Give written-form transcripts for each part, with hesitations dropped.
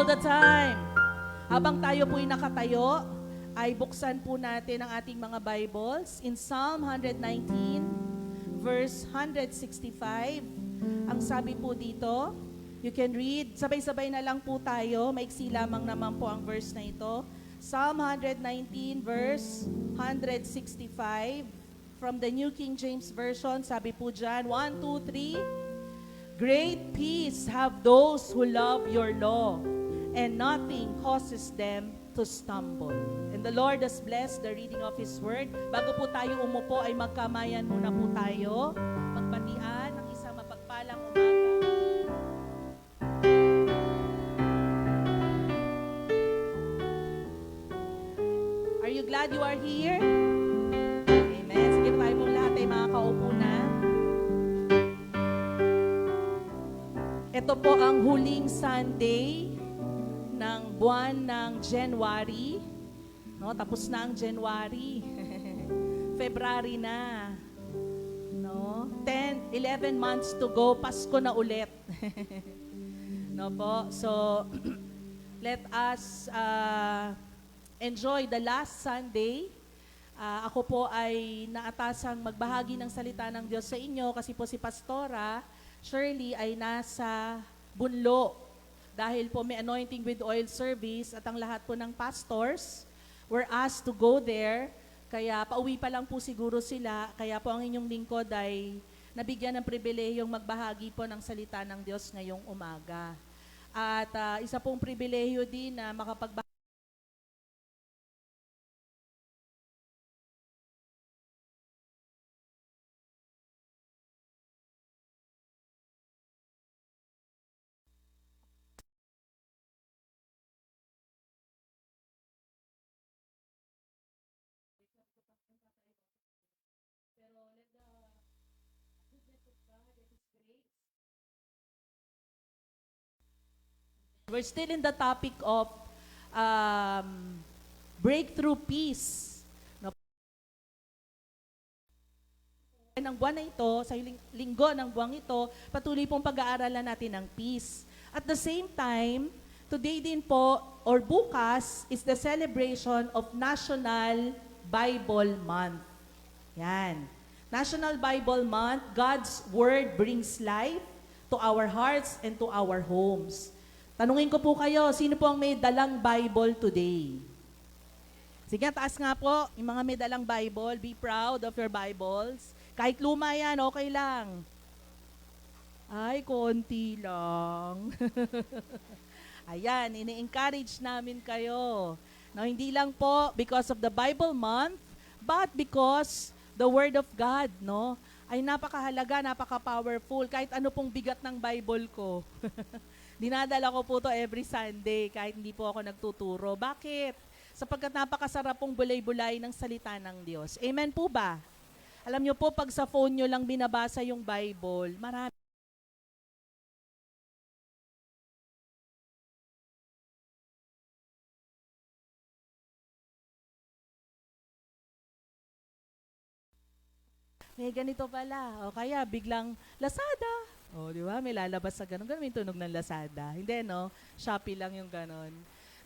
all the time. Habang tayo po'y nakatayo, ay buksan po natin ang ating mga Bibles in Psalm 119, verse 165. Ang sabi po dito, you can read, sabay-sabay na lang po tayo, maiksi lamang naman po ang verse na ito. Psalm 119, verse 165, from the New King James Version, sabi po dyan, 1, 2, 3, great peace have those who love your law, and nothing causes them to stumble. And the Lord has blessed the reading of His Word. Bago po tayo umupo, ay magkamayan muna po tayo. Magbatian ng isang mapagpalang umaga. Are you glad you are here? Amen. Sige, tayo pong lahat ay makakaupo na. Ito po ang huling Sunday ng buwan ng January. No, tapos na ang January. February na. No, 10, 11 months to go, Pasko na ulit. No po. So let us enjoy the last Sunday. Ako po ay naatasang magbahagi ng salita ng Diyos sa inyo kasi po si Pastora Shirley ay nasa Bunlo dahil po may anointing with oil service at ang lahat po ng pastors were asked to go there. Kaya pauwi pa lang po siguro sila. Kaya po ang inyong lingkod ay nabigyan ng pribilehiyong magbahagi po ng salita ng Diyos ngayong umaga. At isa pong pribilehiyo din na makapagbahagi. We're still in the topic of breakthrough peace. No? Ng buwan na ito, sa linggo ng buwan ito, patuloy pong pag-aaralan natin ng peace. At the same time, today din po, or bukas, is the celebration of National Bible Month. Yan. National Bible Month, God's Word brings life to our hearts and to our homes. Tanungin ko po kayo, sino po ang may dalang Bible today? Sige, taas nga po, yung mga may dalang Bible, be proud of your Bibles. Kahit luma yan, okay lang. Ay, konti lang. Ayan, ini-encourage namin kayo. No, hindi lang po because of the Bible Month, but because the Word of God, no, ay napakahalaga, napaka-powerful. Kahit ano pong bigat ng Bible ko. Dinadala ko po to every Sunday kahit hindi po ako nagtuturo. Bakit? Sapagkat napakasarap pong bulay-bulay ng salita ng Diyos. Amen po ba? Alam nyo po, pag sa phone nyo lang binabasa yung Bible, marami. May ganito pala. O kaya biglang Lazada. O di ba? May lalabas sa ganun. Ganun yung tunog ng Lazada. Hindi, no? Shopee lang yung ganun.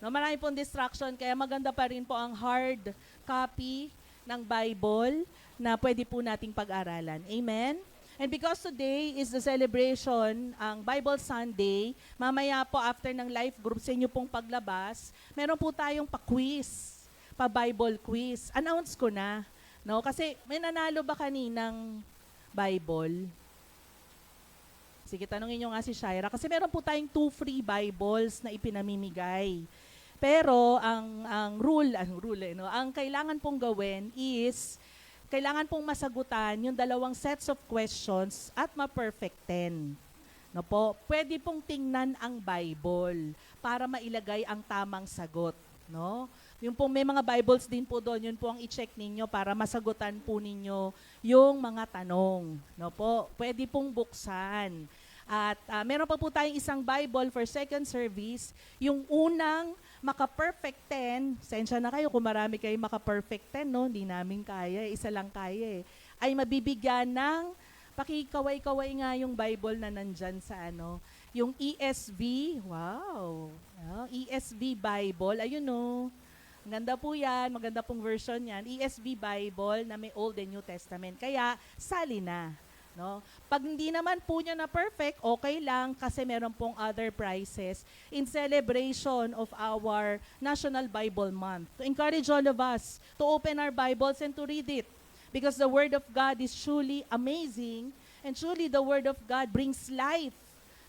No, marami pong distraction. Kaya maganda pa rin po ang hard copy ng Bible na pwede po nating pag-aralan. Amen? And because today is the celebration, ang Bible Sunday, mamaya po after ng life group sa inyo pong paglabas, meron po tayong pa-quiz, pa-Bible quiz. Announce ko na. No, kasi may nanalo ba kaninang Bible? Sige, tanungin nyo nga si Shaira. Kasi meron po tayong 2 free Bibles na ipinamimigay. Pero ang rule, ang kailangan pong gawin is, kailangan pong masagutan yung 2 sets of questions at ma-perfect 10. No po, pwede pong tingnan ang Bible para mailagay ang tamang sagot. No? Yung pong may mga Bibles din po doon, yun po ang i-check ninyo para masagutan po ninyo yung mga tanong. No po, pwede pong buksan. At meron pa po tayong isang Bible for second service, yung unang maka-perfect 10, sensya na kayo kung marami kayong maka-perfect 10, no? Hindi namin kaya, isa lang kaya eh, ay mabibigyan ng Pakikaway-kaway nga yung Bible na nandyan sa ano, yung ESV. Wow. ESV Bible. Ayun no. Maganda po yan. Maganda pong version yan. ESV Bible na may Old and New Testament. Kaya, sali na. No? Pag hindi naman po niya na perfect, okay lang kasi meron pong other prizes in celebration of our National Bible Month. To encourage all of us to open our Bibles and to read it. Because the Word of God is truly amazing and truly the Word of God brings life,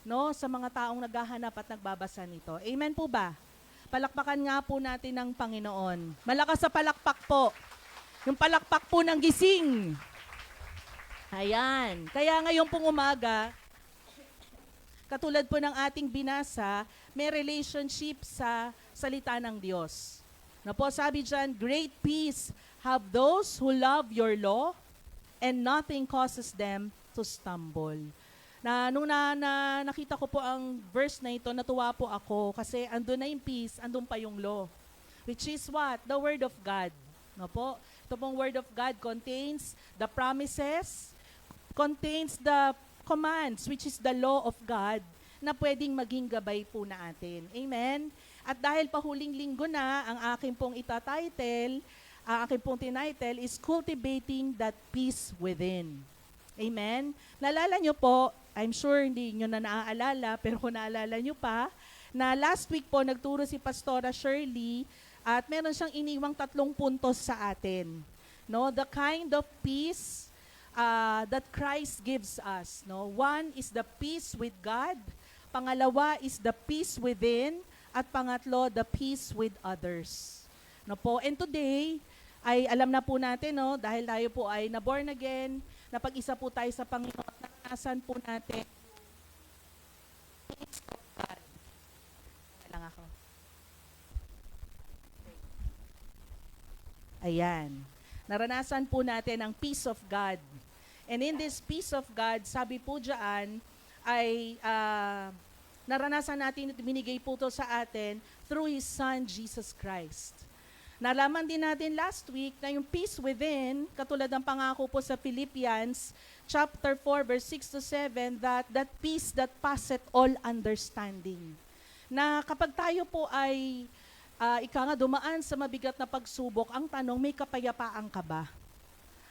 no, sa mga taong naghahanap at nagbabasa nito. Amen po ba? Palakpakan nga po natin ng Panginoon. Malakas sa palakpak po. Yung palakpak po ng gising. Ayan. Kaya ngayon pong umaga, katulad po ng ating binasa, may relationship sa salita ng Diyos. Na po sabi dyan, great peace have those who love your law and nothing causes them to stumble. Nung nakita ko po ang verse na ito, natuwa po ako kasi andun na yung peace, andun pa yung law. Which is what? The Word of God. No po? Ito pong Word of God contains the promises, contains the commands, which is the law of God, na pwedeng maging gabay po na atin. Amen? At dahil pahuling linggo na, ang aking pong itatitle, ang aking pong tinitle is Cultivating That Peace Within. Amen? Naalala nyo po, I'm sure hindi nyo na naaalala, pero kung naalala nyo pa, na last week po nagturo si Pastora Shirley at meron siyang iniwang 3 puntos sa atin. No? The kind of peace that Christ gives us. No? One is the peace with God. Pangalawa is the peace within. At pangatlo, the peace with others. No po? And today, ay alam na po natin, no, dahil tayo po ay na-born again, napag-isa po tayo sa Panginoon, naranasan po natin. Peace of God. Lang ako. Ayan. Naranasan po natin ang peace of God. And in this peace of God, sabi po dyan, ay naranasan natin at binigay po ito sa atin through His Son, Jesus Christ. Nalaman din natin last week na yung peace within, katulad ng pangako po sa Philippians chapter 4, verse 6 to 7, that peace that passeth all understanding. Na kapag tayo po ay dumaan sa mabigat na pagsubok, ang tanong, may kapayapaan ka ba?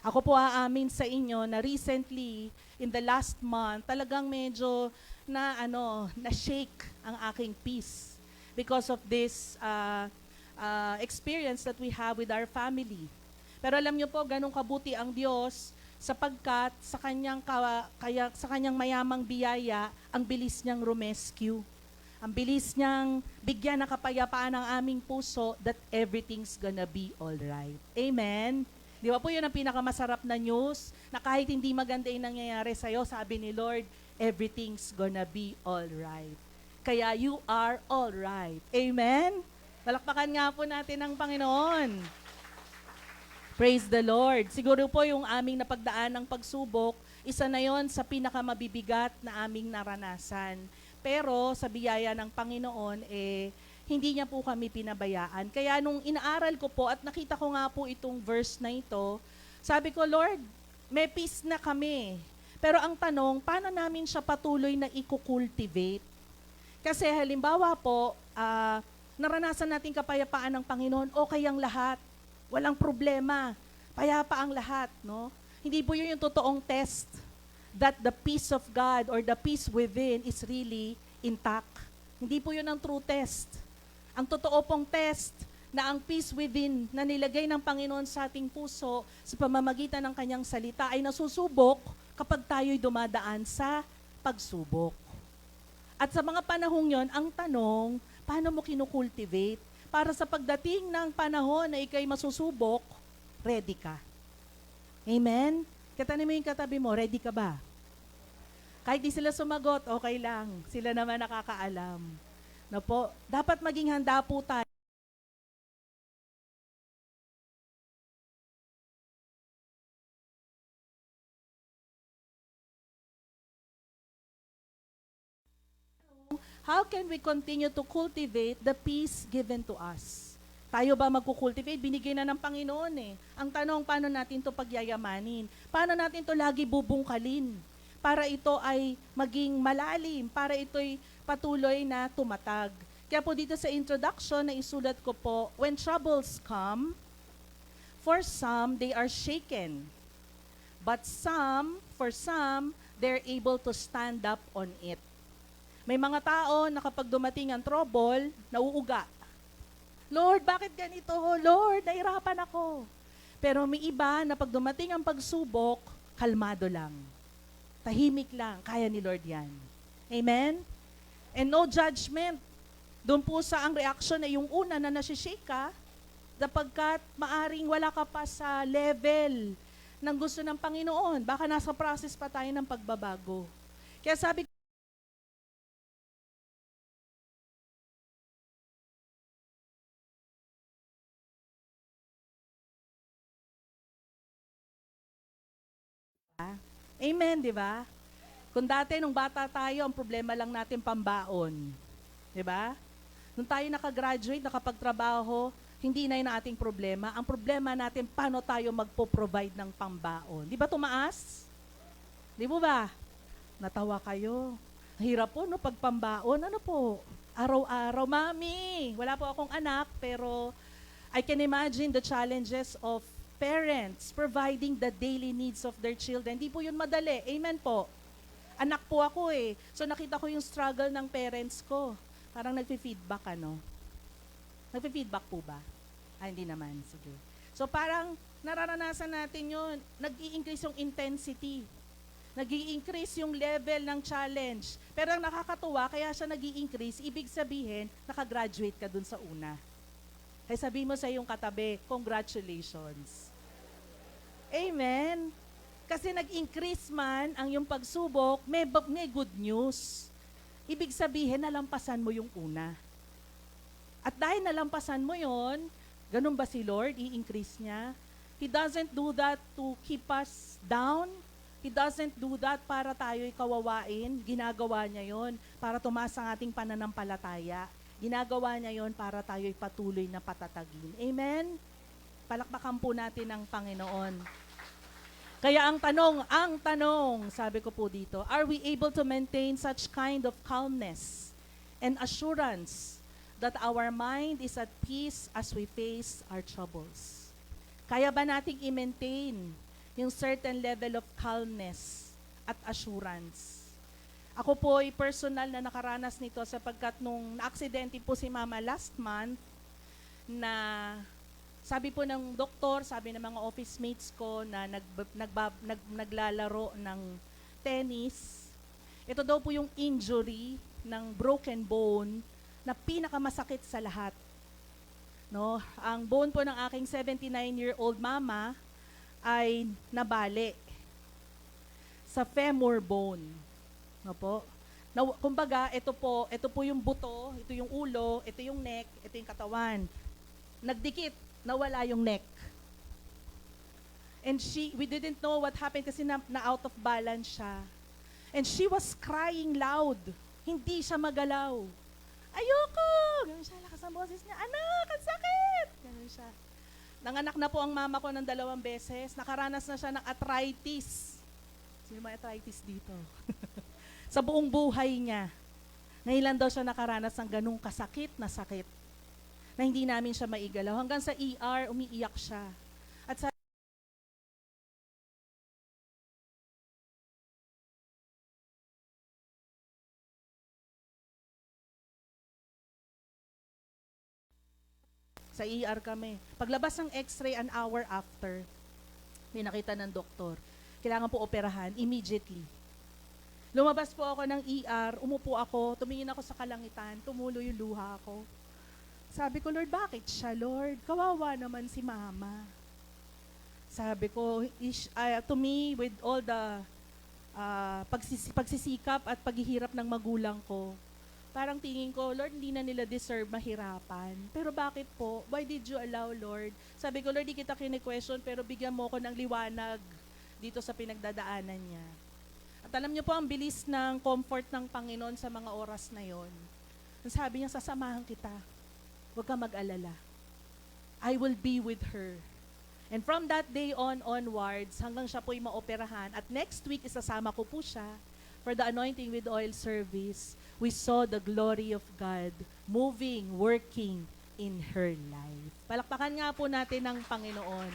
Ako po aamin sa inyo na recently, in the last month, talagang medyo na-shake ang aking peace because of this experience that we have with our family. Pero alam niyo po, ganun kabuti ang Diyos sapagkat sa kanyang mayamang biyaya, ang bilis niyang rumescue. Ang bilis niyang bigyan ng kapayapaan ang aming puso that everything's gonna be alright. Amen? Di ba po yun ang pinakamasarap na news? Na kahit hindi maganda yung nangyayari sa'yo, sabi ni Lord, everything's gonna be alright. Kaya you are alright. Amen? Palakpakan nga po natin ang Panginoon. Praise the Lord. Siguro po yung aming napagdaan ng pagsubok, isa na yon sa pinakamabibigat na aming naranasan. Pero sa biyaya ng Panginoon, hindi niya po kami pinabayaan. Kaya nung inaaral ko po at nakita ko nga po itong verse na ito, sabi ko, Lord, may peace na kami. Pero ang tanong, paano namin siya patuloy na i-cultivate? Kasi halimbawa po, naranasan natin kapayapaan ng Panginoon, okay ang lahat. Walang problema. Payapa ang lahat, no? Hindi po yun yung totoong test that the peace of God or the peace within is really intact. Hindi po yun ang true test. Ang totoo pong test na ang peace within na nilagay ng Panginoon sa ating puso sa pamamagitan ng kanyang salita ay nasusubok kapag tayo'y dumadaan sa pagsubok. At sa mga panahong yon, ang tanong, paano mo kinukultivate para sa pagdating ng panahon na ikay masusubok, ready ka. Amen? Katanin mo yung katabi mo, ready ka ba? Kahit di sila sumagot, okay lang. Sila naman nakakaalam. No po, dapat maging handa po tayo. How can we continue to cultivate the peace given to us? Tayo ba magkukultivate? Binigay na ng Panginoon eh. Ang tanong, paano natin to pagyayamanin? Paano natin to lagi bubungkalin? para ito ay maging malalim, para ito'y patuloy na tumatag. Kaya po dito sa introduction na isulat ko po, when troubles come, for some, they are shaken. But for some, they're able to stand up on it. May mga tao na kapag dumating ang trouble, nauuga. Lord, bakit ganito? Lord, nahirapan ako. Pero may iba na pag dumating ang pagsubok, kalmado lang. Tahimik lang. Kaya ni Lord yan. Amen? And no judgment. Doon po sa ang reaction na yung una na nasishake ka, sapagkat maaring wala ka pa sa level ng gusto ng Panginoon. Baka nasa process pa tayo ng pagbabago. Kaya sabi ko, amen, di ba? Kung dati, nung bata tayo, ang problema lang natin pambaon. Di ba? Nung tayo nakagraduate, nakapagtrabaho, hindi na yun ang ating problema. Ang problema natin, paano tayo magpo-provide ng pambaon. Di ba tumaas? Di mo ba? Natawa kayo. Hirap po, no, pag pambaon. Ano po? Araw-araw, mami, wala po akong anak, pero I can imagine the challenges of parents providing the daily needs of their children. Hindi po yun madali. Amen po. Anak po ako eh. So nakita ko yung struggle ng parents ko. Parang nagfi-feedback ano. Nagfi-feedback po ba? Hindi naman. Sige. So parang nararanasan natin yun. Nag-i-increase yung intensity. Nag-i-increase yung level ng challenge. Pero ang nakakatuwa, kaya siya nag-i-increase, ibig sabihin, nakagraduate ka dun sa una. Kaya sabihin mo sa iyong katabi, congratulations. Amen. Kasi nag-increase man ang iyong pagsubok, may good news. Ibig sabihin, nalampasan mo yung una. At dahil nalampasan mo yon, ganun ba si Lord? I-increase niya? He doesn't do that to keep us down. He doesn't do that para tayo'y kawawain. Ginagawa niya yon para tumaas ang ating pananampalataya. Ginagawa niya yon para tayo'y patuloy na patatagin. Amen? Palakpakan po natin ang Panginoon. Kaya ang tanong, sabi ko po dito, are we able to maintain such kind of calmness and assurance that our mind is at peace as we face our troubles? Kaya ba nating i-maintain yung certain level of calmness at assurance? Ako po ay personal na nakaranas nito sapagkat nung na-aksidente po si Mama last month na sabi po ng doktor, sabi ng mga office mates ko na naglalaro ng tennis, ito daw po yung injury ng broken bone na pinakamasakit sa lahat. No? Ang bone po ng aking 79-year-old mama ay nabali sa femur bone. No po? Na, kumbaga, ito po yung buto, ito yung ulo, ito yung neck, ito yung katawan. Nagdikit, nawala yung neck. And we didn't know what happened kasi na out of balance siya. And she was crying loud. Hindi siya magalaw. Ayoko! Ganun siya, lakas ang boses niya. Anak, ang sakit! Ganun siya. Nanganak na po ang mama ko ng 2 beses. Nakaranas na siya ng arthritis. Sino may arthritis dito? Sa buong buhay niya. Ngayon lang daw siya nakaranas ng ganung kasakit na sakit na hindi namin siya maigalaw. Hanggang sa ER, umiiyak siya. At sa ER kami. Paglabas ng x-ray an hour after, may nakita ng doktor. Kailangan po operahan immediately. Lumabas po ako ng ER, umupo ako, tumingin ako sa kalangitan, tumulo yung luha ko. Sabi ko, Lord, bakit siya, Lord? Kawawa naman si Mama. Sabi ko, to me, with all the pagsisikap at paghihirap ng magulang ko, parang tingin ko, Lord, hindi na nila deserve mahirapan. Pero bakit po? Why did you allow, Lord? Sabi ko, Lord, di kita kine-question, pero bigyan mo ko ng liwanag dito sa pinagdadaanan niya. At alam niyo po, ang bilis ng comfort ng Panginoon sa mga oras na yon. Sabi niya, sasamahan kita. Huwag ka mag-alala. I will be with her. And from that day onwards, hanggang siya po'y maoperahan, at next week, isasama ko po siya for the anointing with oil service. We saw the glory of God moving, working in her life. Palakpakan nga po natin ang Panginoon.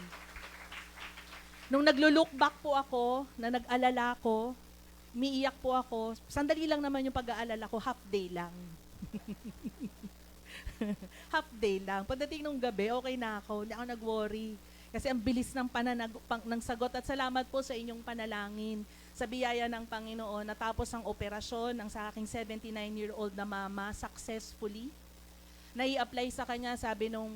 Nung naglo-look back po ako, na nag-alala ko, umiiyak po ako, sandali lang naman yung pag-aalala ko, half day lang. Half day lang. Pagdating nung gabi, okay na ako, hindi ako nag-worry. Kasi ang bilis ng ng sagot at salamat po sa inyong panalangin. Sa biyaya ng Panginoon, natapos ang operasyon ng sa aking 79-year-old na mama successfully. Nai-apply sa kanya, sabi nung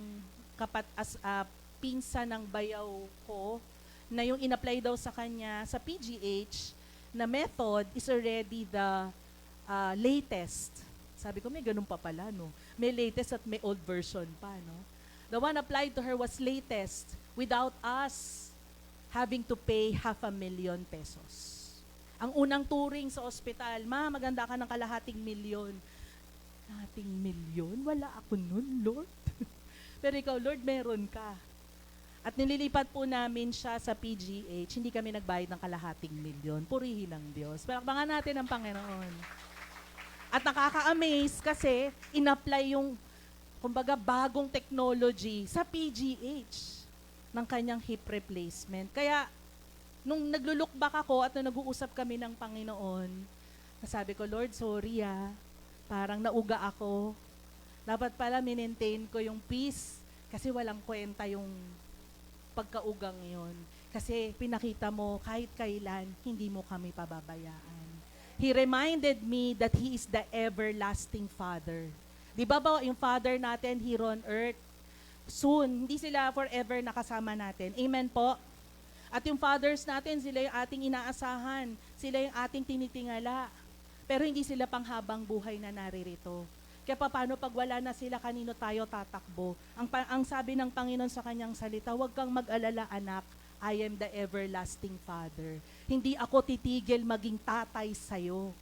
pinsan ng bayaw ko, na yung in-apply daw sa kanya sa PGH na method is already the latest. Sabi ko, may ganun pa pala, no? May latest at may old version pa, no? The one applied to her was latest without us having to pay 500,000 pesos. Ang unang turing sa ospital, maganda ka ng ₱250,000. ₱250,000? Wala ako nun, Lord. Pero ikaw, Lord, meron ka. At nililipat po namin siya sa PGH. Hindi kami nagbayad ng ₱250,000. Purihin ng Diyos. Palakpakan natin ang Panginoon. At nakaka-amaze kasi in-apply yung kumbaga bagong technology sa PGH ng kanyang hip replacement. Kaya nung naglo-look back ako at nung nag-uusap kami ng Panginoon, nasabi ko, Lord, sorry parang nauga ako. Dapat pala minentain ko yung peace kasi walang kwenta yung pagkaugang yon. Kasi pinakita mo kahit kailan, hindi mo kami pababayaan. He reminded me that He is the everlasting Father. Di ba yung Father natin here on earth? Soon, hindi sila forever nakasama natin. Amen po? At yung fathers natin, sila yung ating inaasahan. Sila yung ating tinitingala. Pero hindi sila panghabang buhay na naririto. Kaya paano pag wala na sila, kanino tayo tatakbo? Ang sabi ng Panginoon sa kanyang salita, huwag kang mag-alala, anak. I am the everlasting Father. Hindi ako titigil maging tatay sa'yo.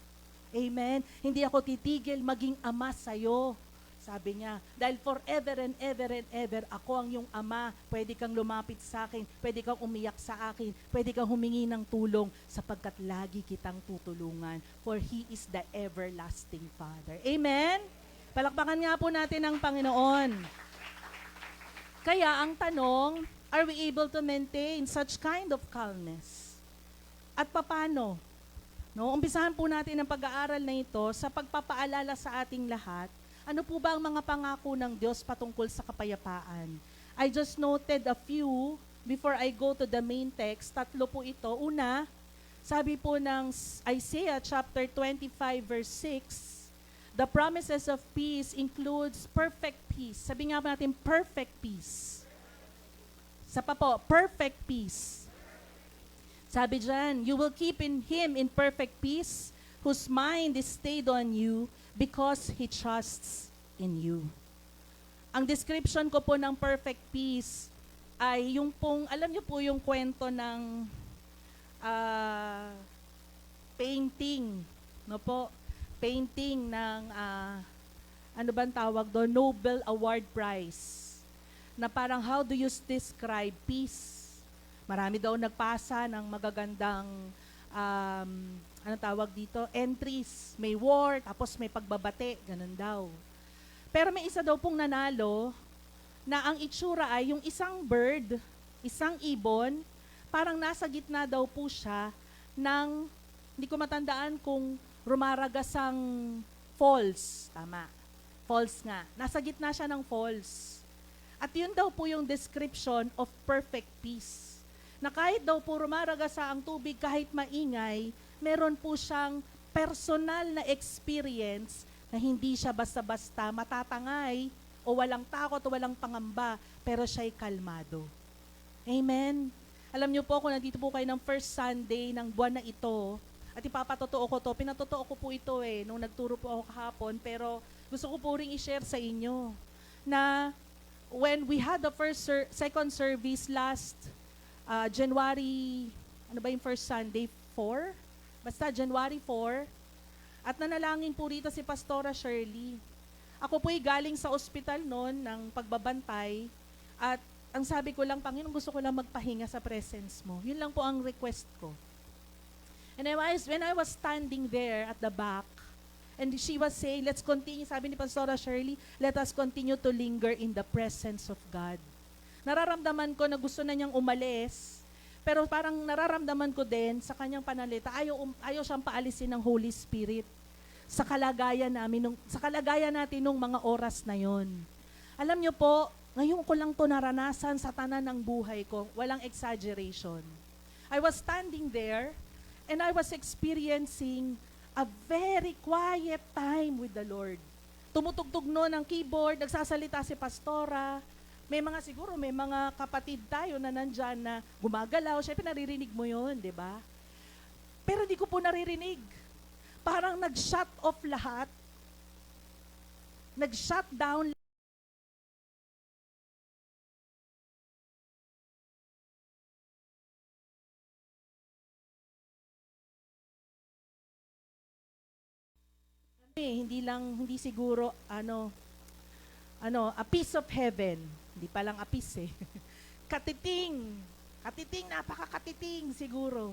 Amen? Hindi ako titigil maging ama sa'yo. Sabi niya, dahil forever and ever and ever, ako ang iyong ama. Pwede kang lumapit sa akin, pwede kang umiyak sa akin, pwede kang humingi ng tulong sapagkat lagi kitang tutulungan. For He is the everlasting Father. Amen? Palakpakan nga po natin ang Panginoon. Kaya ang tanong, are we able to maintain such kind of calmness? At paano? No, umpisahan po natin ang pag-aaral na ito sa pagpapaalala sa ating lahat. Ano po ba ang mga pangako ng Diyos patungkol sa kapayapaan? I just noted a few before I go to the main text. 3 po ito. Una, sabi po ng Isaiah chapter 25 verse 6, the promises of peace includes perfect peace. Sabi nga natin, perfect peace. Sa pa po, perfect peace. Sabi dyan, you will keep him in perfect peace, whose mind is stayed on you, because he trusts in you. Ang description ko po ng perfect peace ay yung pong, alam niyo po yung kwento ng painting, no po? Painting ng, ano bang tawag doon? Nobel Award Prize. Na parang, how do you describe peace? Marami daw nagpasa ng magagandang anong tawag dito? Entries. May war, tapos may pagbabate, ganun daw. Pero may isa daw pong nanalo na ang itsura ay yung isang bird, isang ibon, parang nasa gitna daw po siya ng, hindi ko matandaan kung rumaragasang falls. Tama. Falls nga. Nasa gitna siya ng falls. At yun daw po yung description of perfect peace. Na kahit daw po rumaragasa ang tubig, kahit maingay, meron po siyang personal na experience na hindi siya basta-basta matatangay o walang takot o walang pangamba, pero siya'y kalmado. Amen? Alam niyo po, kung nandito po kayo ng first Sunday ng buwan na ito, at ipapatotoo ko to, pinatotoo ko po ito nung nagturo po ako kahapon, pero gusto ko po rin i-share sa inyo na when we had the second service last January, ano ba yung first Sunday? 4? Basta January 4. At nanalangin po rito si Pastora Shirley. Ako po'y galing sa ospital noon ng pagbabantay at ang sabi ko lang, Panginoon, gusto ko lang magpahinga sa presence mo. Yun lang po ang request ko. And when I was standing there at the back, and she was saying, let's continue, sabi ni Pastora Shirley, let us continue to linger in the presence of God. Nararamdaman ko na gusto na niyang umalis, pero parang nararamdaman ko din sa kanyang panalita, ayaw siyang paalisin ng Holy Spirit sa kalagayan natin nung mga oras na yon. Alam niyo po, ngayon ko lang to naranasan sa tanan ng buhay ko, walang exaggeration. I was standing there, and I was experiencing a very quiet time with the Lord. Tumutugtog noon ang keyboard, nagsasalita si Pastora. May mga kapatid tayo na nandyan na gumagalaw. Siyempre naririnig mo yun, di ba? Pero di ko po naririnig. Parang nag-shut off lahat. Nag-shut down. Hindi siguro, a piece of heaven. Hindi pa lang a piece eh. Katiting, napakakatiting siguro.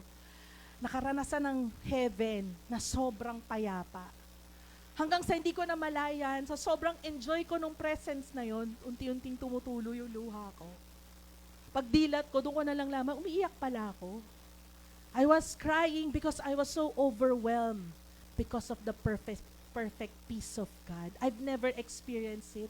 Nakaranasan ng heaven na sobrang payapa. Hanggang sa hindi ko namalayan, sa sobrang enjoy ko nung presence na yon, unti-unting tumutulo yung luha ko. Pagdilat ko, doon ko na lang lamang, umiiyak pala ako. I was crying because I was so overwhelmed because of the perfect peace of God. I've never experienced it.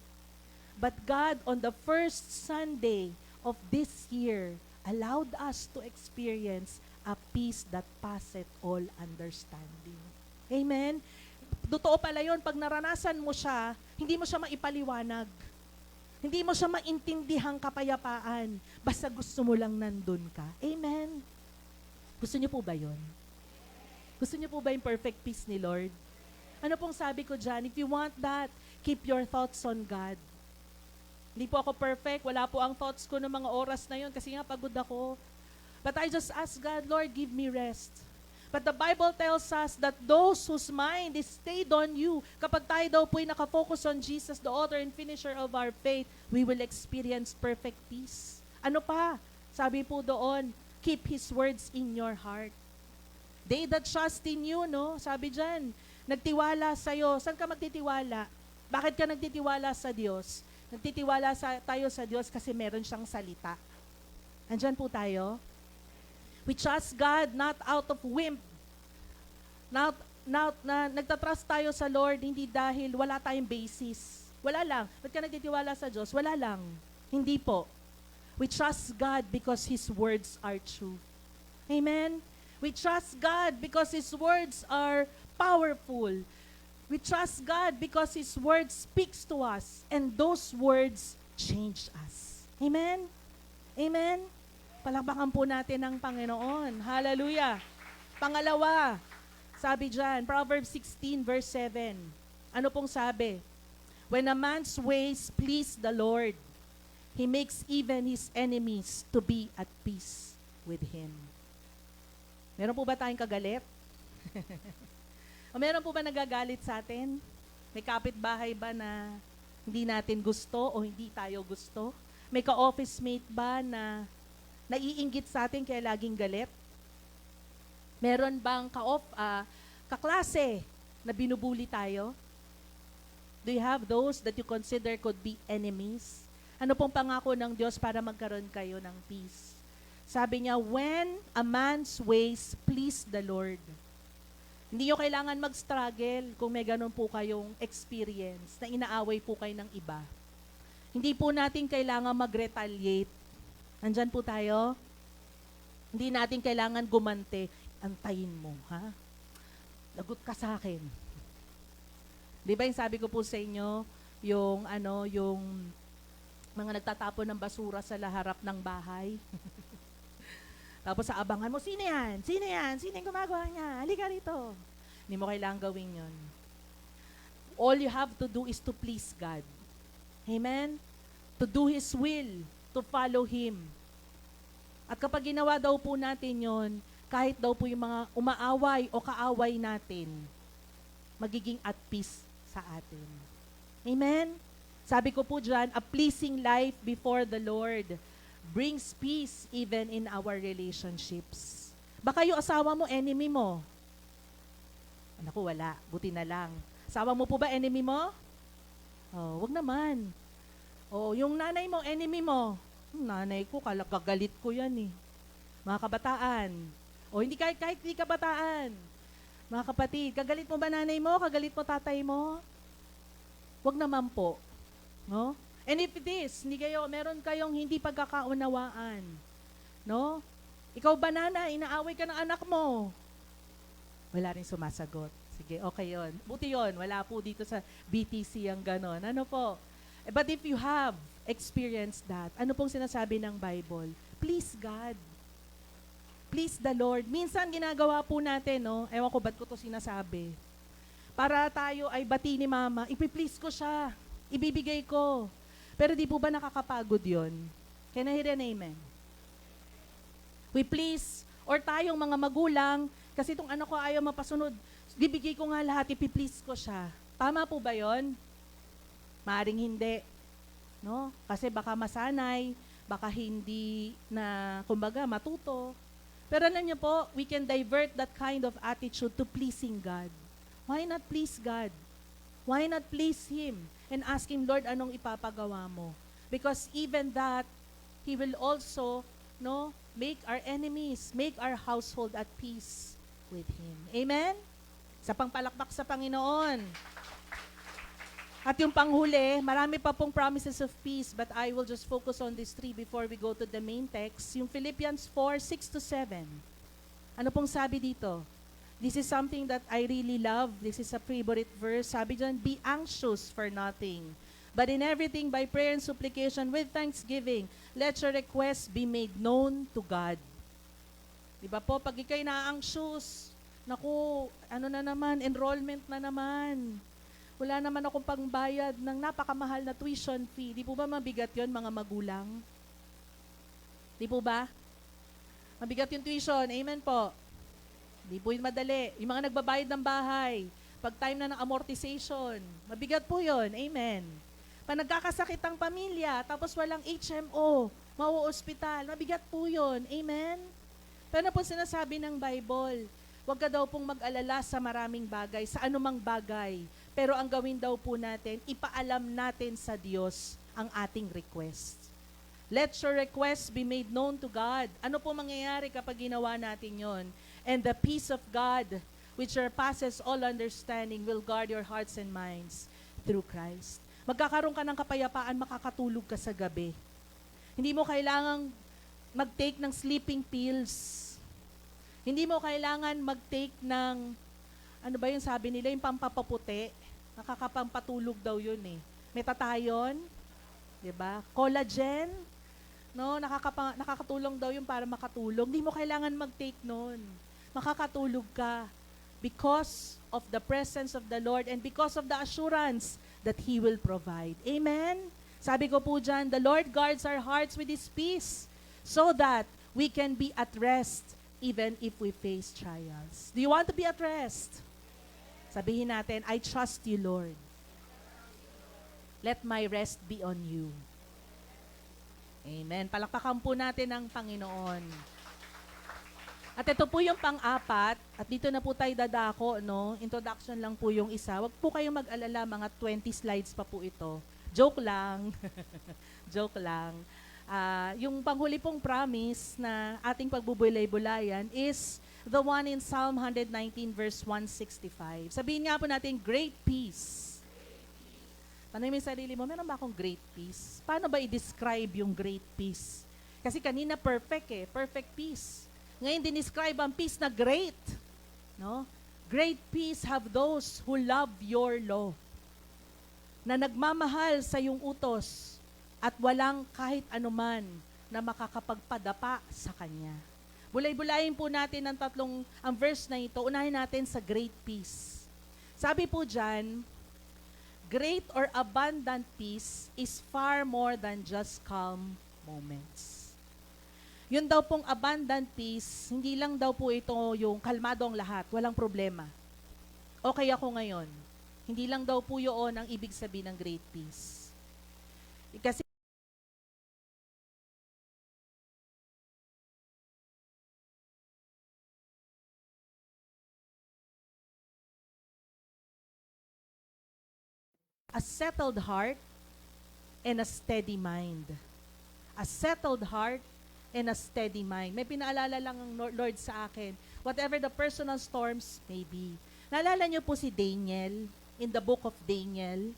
But God, on the first Sunday of this year, allowed us to experience a peace that passeth all understanding. Amen? Totoo pala yun, pag naranasan mo siya, hindi mo siya maipaliwanag. Hindi mo siya maintindihang kapayapaan. Basta gusto mo lang nandun ka. Amen? Gusto niyo po ba yun? Gusto niyo po ba yung perfect peace ni Lord? Ano pong sabi ko dyan? If you want that, keep your thoughts on God. Hindi po ako perfect. Wala po ang thoughts ko ng mga oras na yun kasi nga pagod ako. But I just ask God, Lord, give me rest. But the Bible tells us that those whose mind is stayed on you, kapag tayo daw po'y nakafocus on Jesus, the author and finisher of our faith, we will experience perfect peace. Ano pa? Sabi po doon, keep His words in your heart. They that trust in you, no? Sabi dyan, nagtiwala sa'yo. Saan ka magtitiwala? Bakit ka nagtitiwala sa Diyos? Tayo sa Diyos kasi meron siyang salita. Andyan po tayo. We trust God not out of whim. Nagtatrust tayo sa Lord hindi dahil wala tayong basis. Wala lang. Ba't ka nagtitiwala sa Diyos? Wala lang. Hindi po. We trust God because His words are true. Amen? We trust God because His words are powerful. We trust God because His word speaks to us and those words change us. Amen? Amen? Palakpakan po natin ang Panginoon. Hallelujah. Pangalawa, sabi dyan, Proverbs 16 verse 7. Ano pong sabi? When a man's ways please the Lord, He makes even his enemies to be at peace with him. Meron po ba tayong kagalit? O meron po ba nagagalit sa atin? May kapitbahay ba na hindi natin gusto o hindi tayo gusto? May ka-office mate ba na naiinggit sa atin kaya laging galit? Meron bang kaklase na binubuli tayo? Do you have those that you consider could be enemies? Ano pong pangako ng Diyos para magkaroon kayo ng peace? Sabi niya, when a man's ways please the Lord. Hindi nyo kailangan mag-struggle kung may ganun po kayong experience na inaaway po kayo ng iba. Hindi po natin kailangan mag-retaliate. Nandyan po tayo. Hindi natin kailangan gumante. Antayin mo, ha? Lagot ka sa akin. Di ba yung sabi ko po sa inyo, yung mga nagtatapon ng basura sa harap ng bahay. Tapos sa abangan mo, sino yan? Sino yan? Sino yung gumagawa niya? Halika rito. Hindi mo kailangang gawin yun. All you have to do is to please God. Amen? To do His will, to follow Him. At kapag ginawa daw po natin yon, kahit daw po yung mga umaaway o kaaway natin, magiging at peace sa atin. Amen? Sabi ko po dyan, a pleasing life before the Lord. brings peace even in our relationships. Baka yung asawa mo, enemy mo. Naku, wala. Buti na lang. Asawa mo po ba, enemy mo? Oh, wag naman. Oh, yung nanay mo, enemy mo. Nanay ko, kagalit ko yan eh. Mga kabataan. O hindi kahit hindi kabataan. Mga kapatid, kagalit mo ba nanay mo? Kagalit mo tatay mo? Wag naman po. No? And if it is, meron kayong hindi pagkakaunawaan. No? Ikaw ba nanay, inaaway ka ng anak mo? Wala rin sumasagot. Sige, okay yon. Buti yon. Wala po dito sa BTC ang ganon. Ano po? But if you have experienced that, ano pong sinasabi ng Bible? Please God. Please the Lord. Minsan ginagawa po natin, no? Ewan ko ba't ko to sinasabi. Para tayo ay bati ni mama, ipiplease ko siya. Ibibigay ko. Pero di po ba nakakapagod yon? Can I hear an amen? We please, or tayong mga magulang, kasi itong anak ko ayaw mapasunod, bibigay ko nga lahat, ipiplease ko siya. Tama po ba yon? Maaring hindi. No? Kasi baka masanay, baka hindi na, kumbaga, matuto. Pero alam niyo po, we can divert that kind of attitude to pleasing God. Why not please God? Why not please Him? And ask Him, Lord, anong ipapagawa mo? Because even that, He will also, no, make our enemies, make our household at peace with Him. Amen? Sa pangpalakpak sa Panginoon. At yung panghuli, marami pa pong promises of peace, but I will just focus on these three before we go to the main text. Yung Philippians 4:6-7. Ano pong sabi dito? This is something that I really love. This is a favorite verse. Sabi dyan, be anxious for nothing, but in everything by prayer and supplication with thanksgiving, let your requests be made known to God. Diba po, pag ikay na-anxious, naku, ano na naman, enrollment na naman. Wala naman akong pangbayad ng napakamahal na tuition fee. Di po ba mabigat yon mga magulang? Di po ba? Mabigat yung tuition. Amen po. Di po yun madali. Yung mga nagbabayad ng bahay, pag time na ng amortization, mabigat po yon. Amen. Pag nagkakasakit ang pamilya, tapos walang HMO, mau-ospital, mabigat po yon. Amen. Pero ano po sinasabi ng Bible? Huwag ka daw pong mag-alala sa maraming bagay, sa anumang bagay. Pero ang gawin daw po natin, ipaalam natin sa Diyos ang ating request. Let your requests be made known to God. Ano po mangyayari kapag ginawa natin yon? And the peace of God, which surpasses all understanding, will guard your hearts and minds through Christ. Magkakaroon ka ng kapayapaan, makakatulog ka sa gabi. Hindi mo kailangang mag-take ng sleeping pills. Hindi mo kailangan mag-take ng, ano ba yung sabi nila, yung pampapaputi. Nakakapampatulog daw yun eh. Metatation, diba? Collagen, no? Nakakatulong daw yun para makatulog. Hindi mo kailangan mag-take nun. Makakatulog ka because of the presence of the Lord and because of the assurance that He will provide. Amen? Sabi ko po dyan, the Lord guards our hearts with His peace so that we can be at rest even if we face trials. Do you want to be at rest? Sabihin natin, I trust you, Lord. Let my rest be on you. Amen. Palakpakan po natin ang Panginoon. At ito po yung pang-apat, at dito na po tayo dadako, no? Introduction lang po yung isa. Huwag po kayong mag-alala, mga 20 slides pa po ito. Joke lang. Joke lang. Yung panghuli pong promise na ating pagbubulay-bulayan is the one in Psalm 119 verse 165. Sabihin nga po natin, great peace. Tanongin mo yung sarili mo, meron ba akong great peace? Paano ba i-describe yung great peace? Kasi kanina perfect eh, perfect peace. Ngayon dinescribe ang peace na great. No? Great peace have those who love your law. Na nagmamahal sa iyong utos at walang kahit anuman na makakapagpadapa sa Kanya. Bulay-bulayin po natin ang verse na ito. Unahin natin sa great peace. Sabi po dyan, great or abundant peace is far more than just calm moments. Yun daw pong abundant peace, hindi lang daw po ito yung kalmado ang lahat, walang problema. Okay ako ngayon. Hindi lang daw po yun ang ibig sabihin ng great peace. Kasi a settled heart and a steady mind. A settled heart and a steady mind. May pinaalala lang ang Lord sa akin. Whatever the personal storms may be. Naalala niyo po si Daniel in the book of Daniel.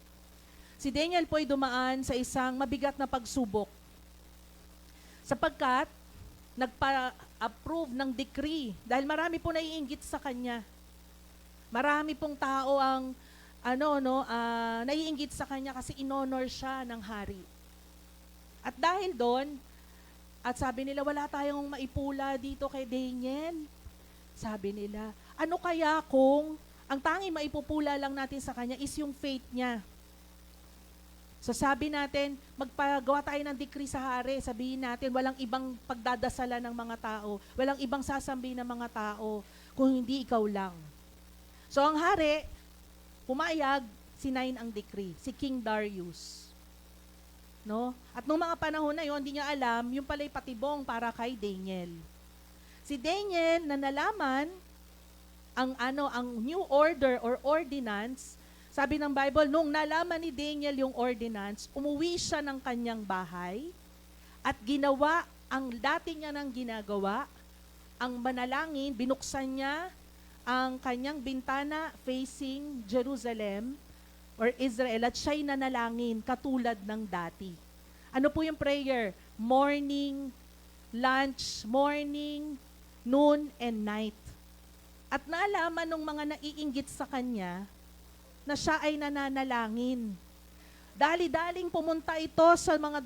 Si Daniel po ay dumaan sa isang mabigat na pagsubok. Sapagkat nagpa-approve ng decree dahil marami po naiinggit sa kanya. Marami pong tao ang naiinggit sa kanya kasi inonor siya ng hari. At dahil doon, at sabi nila, wala tayong maipula dito kay Daniel. Sabi nila, ano kaya kung ang tanging maipupula lang natin sa kanya is yung faith niya. So sabi natin, magpagawa tayo ng decree sa hari. Sabihin natin, walang ibang pagdadasalan ng mga tao. Walang ibang sasambihin ng mga tao kung hindi ikaw lang. So ang hari, pumayag, sinain ang decree, si King Darius. No? At nung mga panahon na yon, hindi niya alam, yung pala'y patibong para kay Daniel. Si Daniel, na nalaman ang new order or ordinance, sabi ng Bible, nung nalaman ni Daniel yung ordinance, umuwi siya ng kanyang bahay at ginawa ang dati niya nang ginagawa, ang manalangin, binuksan niya ang kanyang bintana facing Jerusalem or Israel at siya'y nanalangin katulad ng dati. Ano po yung prayer? Morning, lunch, morning, noon, and night. At naalaman ng mga naiinggit sa kanya na siya ay nananalangin. Dali-daling pumunta ito sa mga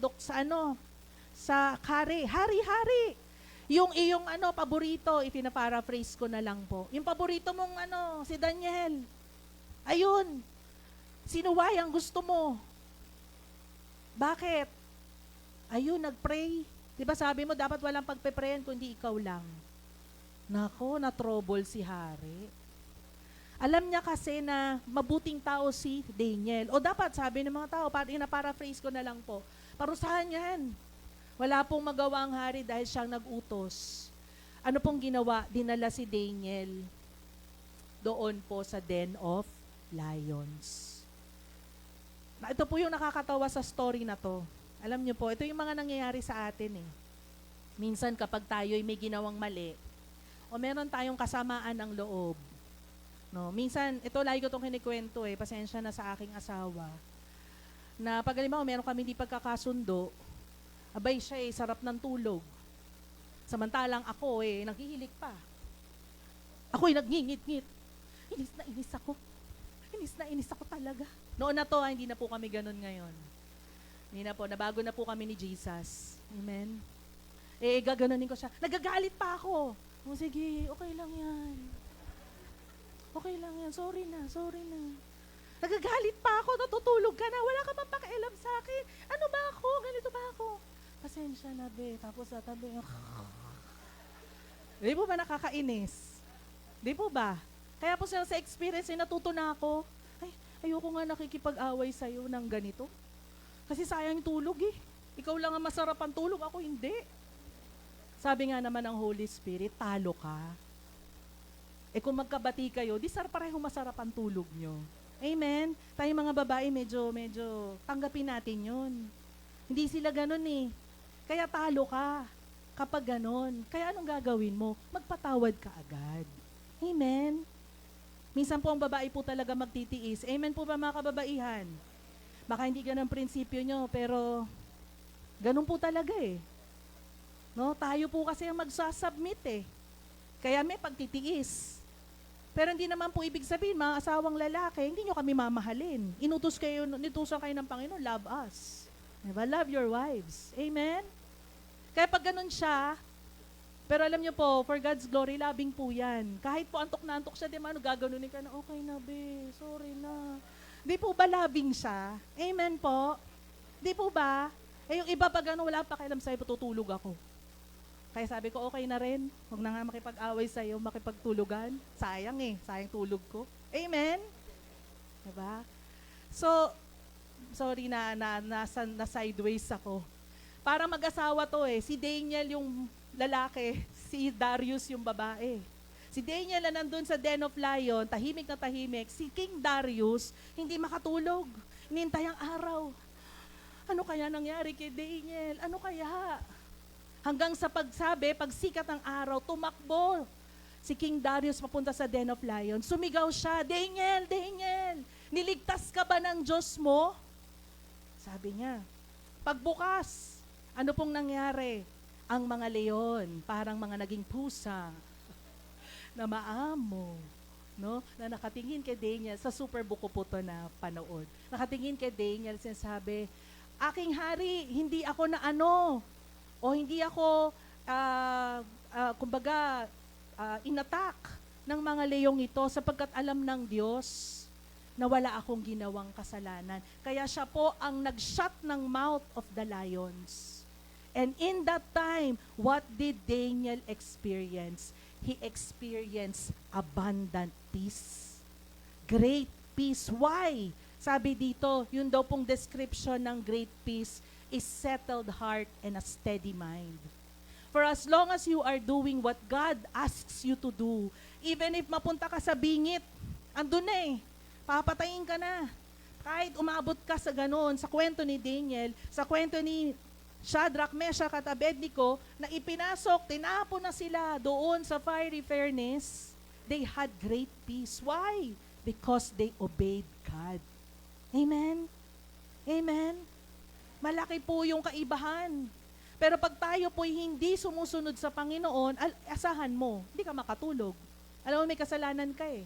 sa hari. Hari. Yung iyong paborito, ipina-paraphrase ko na lang po. Yung paborito mong si Daniel. Ayun. Sinuway ang gusto mo. Bakit? Ayun, nag-pray. Diba sabi mo, dapat walang pagpe-prayan kundi ikaw lang. Nako, na-trouble si hari. Alam niya kasi na mabuting tao si Daniel. O dapat, sabi ng mga tao, ina-paraphrase ko na lang po, parusahan yan. Wala pong magawa ang hari dahil siyang nag-utos. Ano pong ginawa? Dinala si Daniel doon po sa den of lions. Ito po yung nakakatawa sa story na to. Alam niyo po, ito yung mga nangyayari sa atin eh. Minsan kapag tayo'y may ginawang mali, o meron tayong kasamaan ng loob. No, minsan, ito lagi ko itong kinikwento eh, pasensya na sa aking asawa, na pag halimbawa meron kami hindi pagkakasundo, abay siya eh, sarap ng tulog. Samantalang ako eh, naghihilik pa. Ako'y nagngingit-ngit. Inis na inis ako. Inis na inis ako talaga. Noon na to, hindi na po kami ganun ngayon. Hindi na po, nabago na po kami ni Jesus. Amen? Eh, gaganunin ko siya. Nagagalit pa ako. O sige, okay lang yan. Okay lang yan, sorry na. Nagagalit pa ako, natutulog ka na, wala ka bang pakialam sa akin. Ano ba ako? Ganito ba ako? Pasensya na, be. Tapos tabi. Di po ba nakakainis? Di po ba? Kaya po sa experience, natuto na ako, ayoko nga nakikipag-away sa'yo ng ganito. Kasi sayang tulog eh. Ikaw lang ang masarap ang tulog, ako hindi. Sabi nga naman ng Holy Spirit, talo ka. Eh kung magkabati kayo, di parehong masarap ang tulog nyo. Amen? Tayo mga babae, medyo tanggapin natin yun. Hindi sila ganun eh. Kaya talo ka kapag ganun. Kaya anong gagawin mo? Magpatawad ka agad. Amen? Minsan po ang babae po talaga magtitiis. Amen po ba mga kababaihan? Baka hindi ganun ang prinsipyo nyo, pero ganun po talaga eh. No, tayo po kasi ang magsasubmit eh. Kaya may pagtitiis. Pero hindi naman po ibig sabihin, mga asawang lalaki, hindi nyo kami mamahalin. Inutusan kayo ng Panginoon, love us. Diba? Love your wives. Amen? Kaya pag ganun siya, pero alam nyo po, for God's glory, loving po yan. Kahit po antok na antok siya, di ba, gaganunin ka na, okay na be, sorry na. Di po ba loving siya? Amen po? Di po ba? Eh yung iba pag ano, wala pa kailam sa'yo, tutulog ako. Kaya sabi ko, okay na rin. Huwag na nga makipag-away sa'yo, makipagtulugan. Sayang eh, sayang tulog ko. Amen? Diba? So, sorry na sideways ako. Para mag-asawa to eh. Si Daniel yung lalaki, si Darius yung babae. Si Daniel na nandun sa Den of Lion, tahimik na tahimik, si King Darius, hindi makatulog. Inintay ang araw. Ano kaya nangyari kay Daniel? Ano kaya? Hanggang sa pagsikat ng araw, tumakbo si King Darius papunta sa Den of Lion. Sumigaw siya, Daniel, Daniel, niligtas ka ba ng Diyos mo? Sabi niya, pagbukas, ano pong nangyari? Ang mga leon, parang mga naging pusa na maamo, no? Na nakatingin kay Daniel, sa super buko po to na panood. Nakatingin kay Daniel, sinasabi, aking hari, hindi ako na ano, o hindi ako, inattack ng mga leyong ito sapagkat alam ng Diyos na wala akong ginawang kasalanan. Kaya siya po ang nag-shut ng mouth of the lions. And in that time, what did Daniel experience? He experienced abundant peace. Great peace. Why? Sabi dito, yun daw pong description ng great peace is settled heart and a steady mind. For as long as you are doing what God asks you to do, even if mapunta ka sa bingit, andun na eh, papatayin ka na. Kahit umabot ka sa ganon, sa kwento ni Daniel, sa kwento ni Shadrach, Meshach at Abednego, na ipinasok, tinapon na sila doon sa fiery furnace, they had great peace. Why? Because they obeyed God. Amen? Amen? Malaki po yung kaibahan. Pero pag tayo po'y hindi sumusunod sa Panginoon, asahan mo, hindi ka makatulog. Alam mo, may kasalanan ka eh.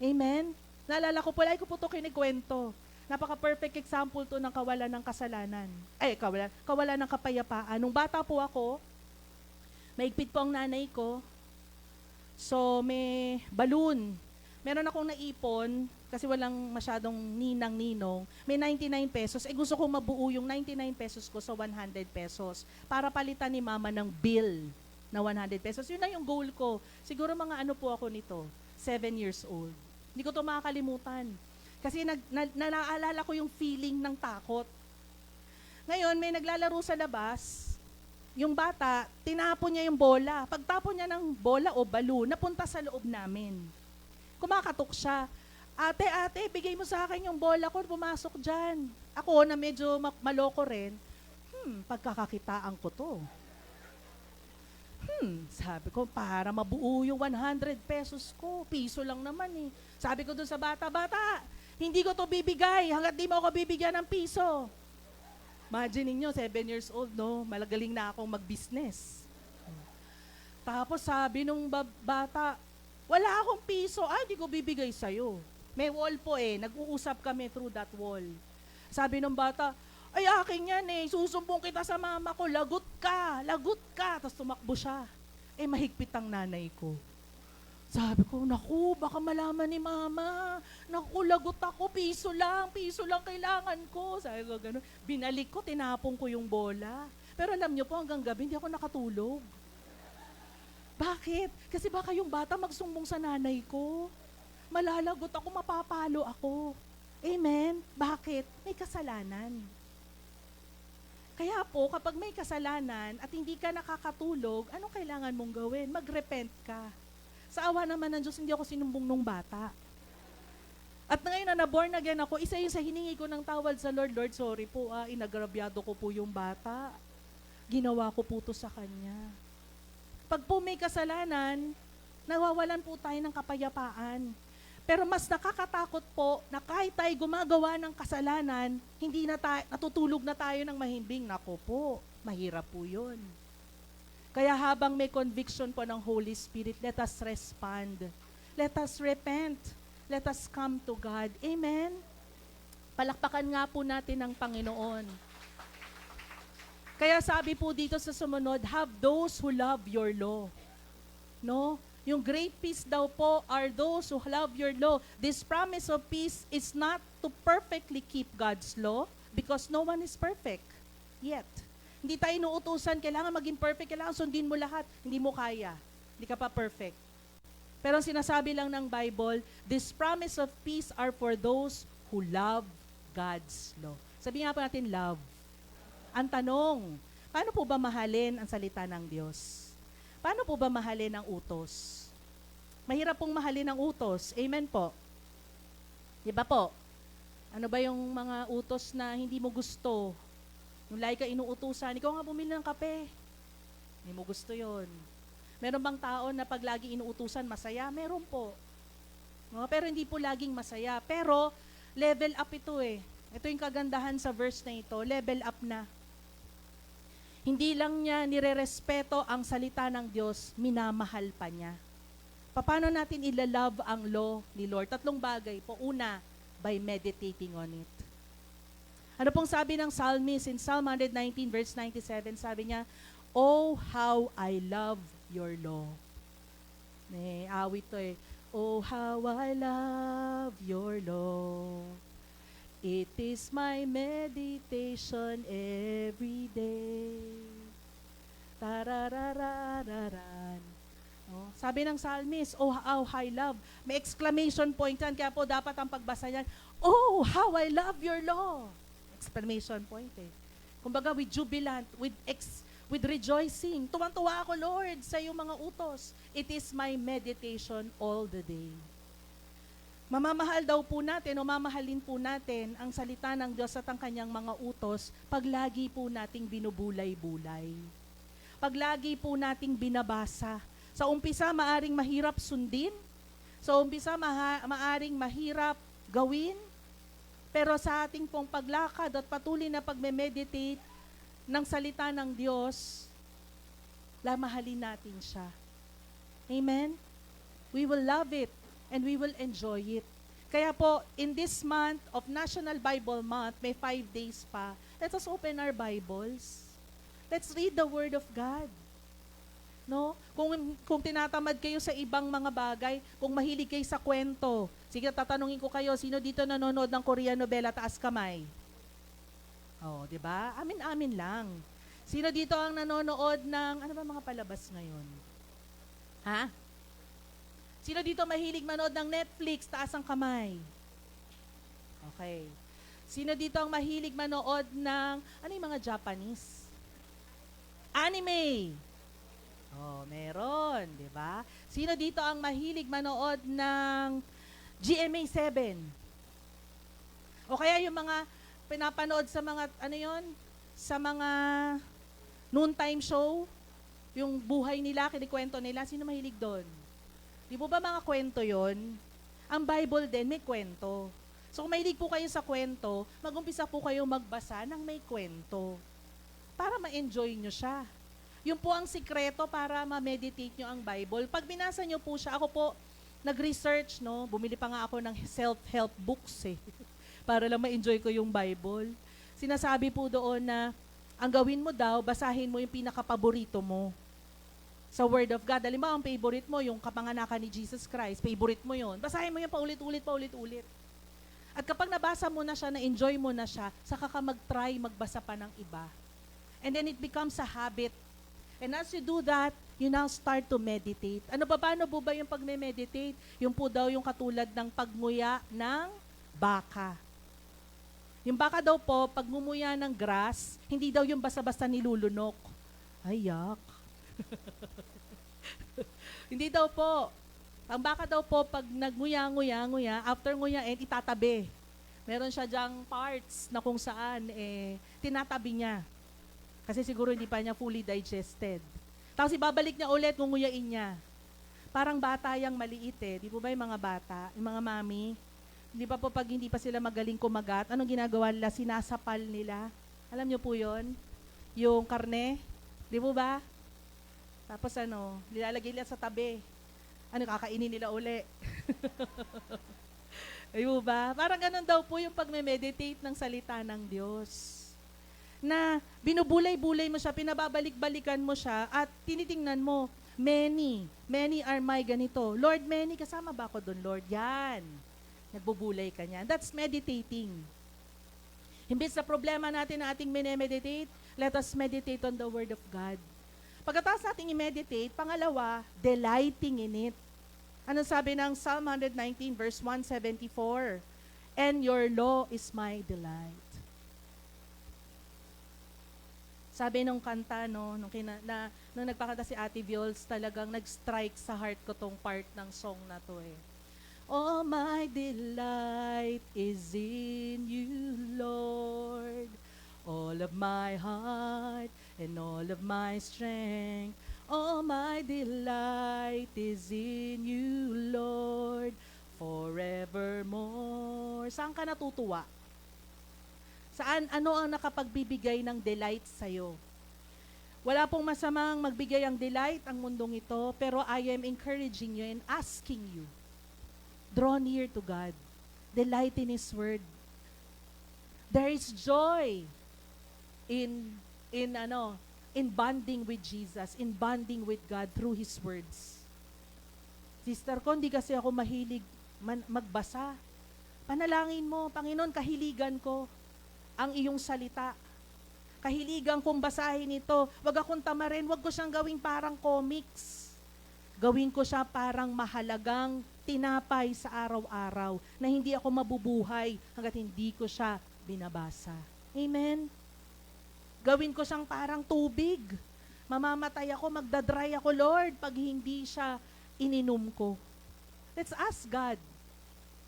Amen? Naalala ko po, lagi ko po ito kinikwento. Napaka-perfect example to ng kawalan ng kasalanan. Kawalan ng kapayapaan. Nung bata po ako, maigpit po ang nanay ko. So, may balloon. Meron akong naipon, kasi walang masyadong ninang-ninong, may 99 pesos. Gusto kong mabuo yung 99 pesos ko sa 100 pesos para palitan ni mama ng bill na 100 pesos. Yun na yung goal ko. Siguro mga ano po ako nito, 7 years old. Hindi ko to makakalimutan. Kasi naalala ko yung feeling ng takot. Ngayon, may naglalaro sa labas, yung bata, tinapon niya yung bola. Pagtapon niya ng bola o balloon, napunta sa loob namin. Kumakatok siya. Ate, bigay mo sa akin yung bola ko, pumasok dyan. Ako na medyo maloko rin, pagkakakitaan ko to. Sabi ko, para mabuo yung 100 pesos ko, piso lang naman eh. Sabi ko doon sa bata, hindi ko to bibigay hanggat di mo ako bibigyan ng piso. Imagine niyo, 7 years old, no? Malagaling na akong mag-business. Tapos sabi nung bata, wala akong piso, hindi ko bibigay sa'yo. May wall po eh, nag-uusap kami through that wall. Sabi ng bata, ay akin yan eh, susumbong kita sa mama ko, lagot ka. Tapos tumakbo siya. Mahigpit ang nanay ko. Sabi ko, naku, baka malaman ni mama. Naku, lagot ako, piso lang kailangan ko. Sabi ko, gano'n. Binalik ko, tinapong ko yung bola. Pero alam niyo po, hanggang gabi, hindi ako nakatulog. Bakit? Kasi baka yung bata magsumbong sa nanay ko. Malalagot ako, mapapalo ako. Amen? Bakit? May kasalanan. Kaya po, kapag may kasalanan at hindi ka nakakatulog, anong kailangan mong gawin? Mag-repent ka. Sa awa naman ng Diyos, hindi ako sinumbong nung bata. At ngayon na born again ako, isa yung sa hiningi ko ng tawad sa Lord, Lord, sorry po, inagrabyado ko po yung bata. Ginawa ko po to sa kanya. Pag po may kasalanan, nawawalan po tayo ng kapayapaan. Pero mas nakakatakot po na kahit tayo gumagawa ng kasalanan, hindi na natutulog na tayo ng mahimbing. Nako po, mahirap po yun. Kaya habang may conviction po ng Holy Spirit, let us respond. Let us repent. Let us come to God. Amen? Palakpakan nga po natin ang Panginoon. Kaya sabi po dito sa sumunod, have those who love your law. No? Yung great peace daw po are those who love your law. This promise of peace is not to perfectly keep God's law because no one is perfect yet. Hindi tayo inuutusan, kailangan maging perfect, kailangan sundin mo lahat. Hindi mo kaya. Hindi ka pa perfect. Pero ang sinasabi lang ng Bible, this promise of peace are for those who love God's law. Sabihin nga po natin, love. Ang tanong, paano po ba mahalin ang salita ng Diyos? Paano po ba mahalin ang utos? Mahirap pong mahalin ang utos. Amen po. Di ba po? Ano ba yung mga utos na hindi mo gusto? Yung lagi ka inuutusan, ikaw nga bumili ng kape. Hindi mo gusto yon. Meron bang tao na pag lagi inuutusan, masaya? Meron po. No? Pero hindi po laging masaya. Pero level up ito eh. Ito yung kagandahan sa verse na ito, level up na. Hindi lang niya nire-respeto ang salita ng Diyos, minamahal pa niya. Paano natin ilalove ang law ni Lord? 3 bagay po. Una, by meditating on it. Ano pong sabi ng psalmist in Psalm 119 verse 97? Sabi niya, "Oh, how I love your law." May awit to eh. "Oh, how I love your law. It is my meditation every day." Tarararararan. Oh, sabi ng psalmist, "Oh, how I love." May exclamation point yan, kaya po dapat ang pagbasa yan, "Oh, how I love your law." Exclamation point eh. Kumbaga with jubilant, with rejoicing. Tuwang-tuwa ako, Lord, sa iyong mga utos. It is my meditation all the day. Mamamahal daw po natin o mamahalin po natin ang salita ng Diyos at ang kanyang mga utos pag lagi po nating binubulay-bulay. Pag lagi po nating binabasa. Sa umpisa, maaring mahirap sundin. Sa umpisa, maaring mahirap gawin. Pero sa ating pong paglakad at patuloy na pagme-meditate ng salita ng Diyos, mahalin natin siya. Amen? We will love it and we will enjoy it. Kaya po, in this month of National Bible Month, may 5 days pa, let us open our Bibles. Let's read the Word of God. No? Kung tinatamad kayo sa ibang mga bagay, kung mahilig kayo sa kwento, sige, tatanungin ko kayo, sino dito nanonood ng Korean novela, taas kamay? Oh, 'di ba? Amin-amin lang. Sino dito ang nanonood ng ano ba mga palabas ngayon? Ha? Sino dito mahilig manood ng Netflix, taas ang kamay? Okay. Sino dito ang mahilig manood ng ano yung mga Japanese? Anime. Oh, meron, 'di ba? Sino dito ang mahilig manood ng GMA7? O kaya yung mga pinapanood sa mga ano 'yon? Sa mga noontime show, yung buhay nila, kinikwento nila, sino mahilig doon? Di po ba mga kwento 'yon? Ang Bible din may kwento. So kung mahilig po kayo sa kwento, mag-umpisa po kayo magbasa ng may kwento para ma-enjoy nyo siya. Yun po ang sikreto para ma-meditate nyo ang Bible. Pag binasa nyo po siya, ako po nag-research, no? Bumili pa nga ako ng self-help books eh, para lang ma-enjoy ko yung Bible. Sinasabi po doon na ang gawin mo daw, basahin mo yung pinaka-paborito mo sa Word of God. Halimbawa, ang favorite mo, yung kapanganakan ni Jesus Christ, favorite mo yun. Basahin mo yun paulit-ulit. At kapag nabasa mo na siya, na-enjoy mo na siya, saka ka mag-try magbasa pa ng iba. And then it becomes a habit. And as you do that, you now start to meditate. Paano po ba yung pag-meditate? Yung po daw yung katulad ng pagmuya ng baka. Yung baka daw po, pag ngumuya ng grass, hindi daw yung basta-basta nilulunok. Ay, yak. Hindi daw po. Ang baka daw po, pag nagnguya, after nguyain, itatabi. Meron siya dyang parts na kung saan, tinatabi niya. Kasi siguro hindi pa niya fully digested. Tapos ibabalik niya ulit, ngunguyain niya. Parang bata yung maliit eh. Di po ba yung mga bata, yung mga mami? Di ba po pag hindi pa sila magaling kumagat, anong ginagawa nila? Sinasapal nila. Alam niyo po yon? Yung karne. Di po ba? Tapos nilalagay nila sa tabi. Kakainin nila uli. Ay po ba? Parang ganun daw po yung pag-meditate ng salita ng Diyos. Na binubulay-bulay mo siya, pinababalik-balikan mo siya, at tinitingnan mo, many are my ganito. Lord, many, kasama ba ako doon, Lord? Yan. Nagbubulay ka niyan. That's meditating. Imbes sa problema natin na ating minemeditate, let us meditate on the Word of God. Pagkatapos natin i-meditate, pangalawa, delighting in it. Ano sabi ng Psalm 119 verse 174? "And your law is my delight." Sabi nung kanta, no, nung nagpakanta si Ate Viols, talagang nag-strike sa heart ko tong part ng song na to eh. All my delight is in you, Lord. All of my heart and all of my strength. All my delight is in you, Lord, forevermore. Saan ka natutuwa? Saan, ano ang nakapagbibigay ng delight sa'yo? Wala pong masamang magbigay ang delight ang mundong ito, pero I am encouraging you and asking you, draw near to God. Delight in His Word. There is joy in bonding with Jesus, in bonding with God through His words. Sister ko, hindi kasi ako mahilig magbasa. Panalangin mo, Panginoon, kahiligan ko ang iyong salita. Kahiligan kong basahin ito. Wag akong tamarin, wag ko siyang gawing parang comics. Gawin ko siya parang mahalagang tinapay sa araw-araw na hindi ako mabubuhay hanggat hindi ko siya binabasa. Amen? Gawin ko siyang parang tubig. Mamamatay ako, magdadry ako, Lord, pag hindi siya ininom ko. Let's ask God.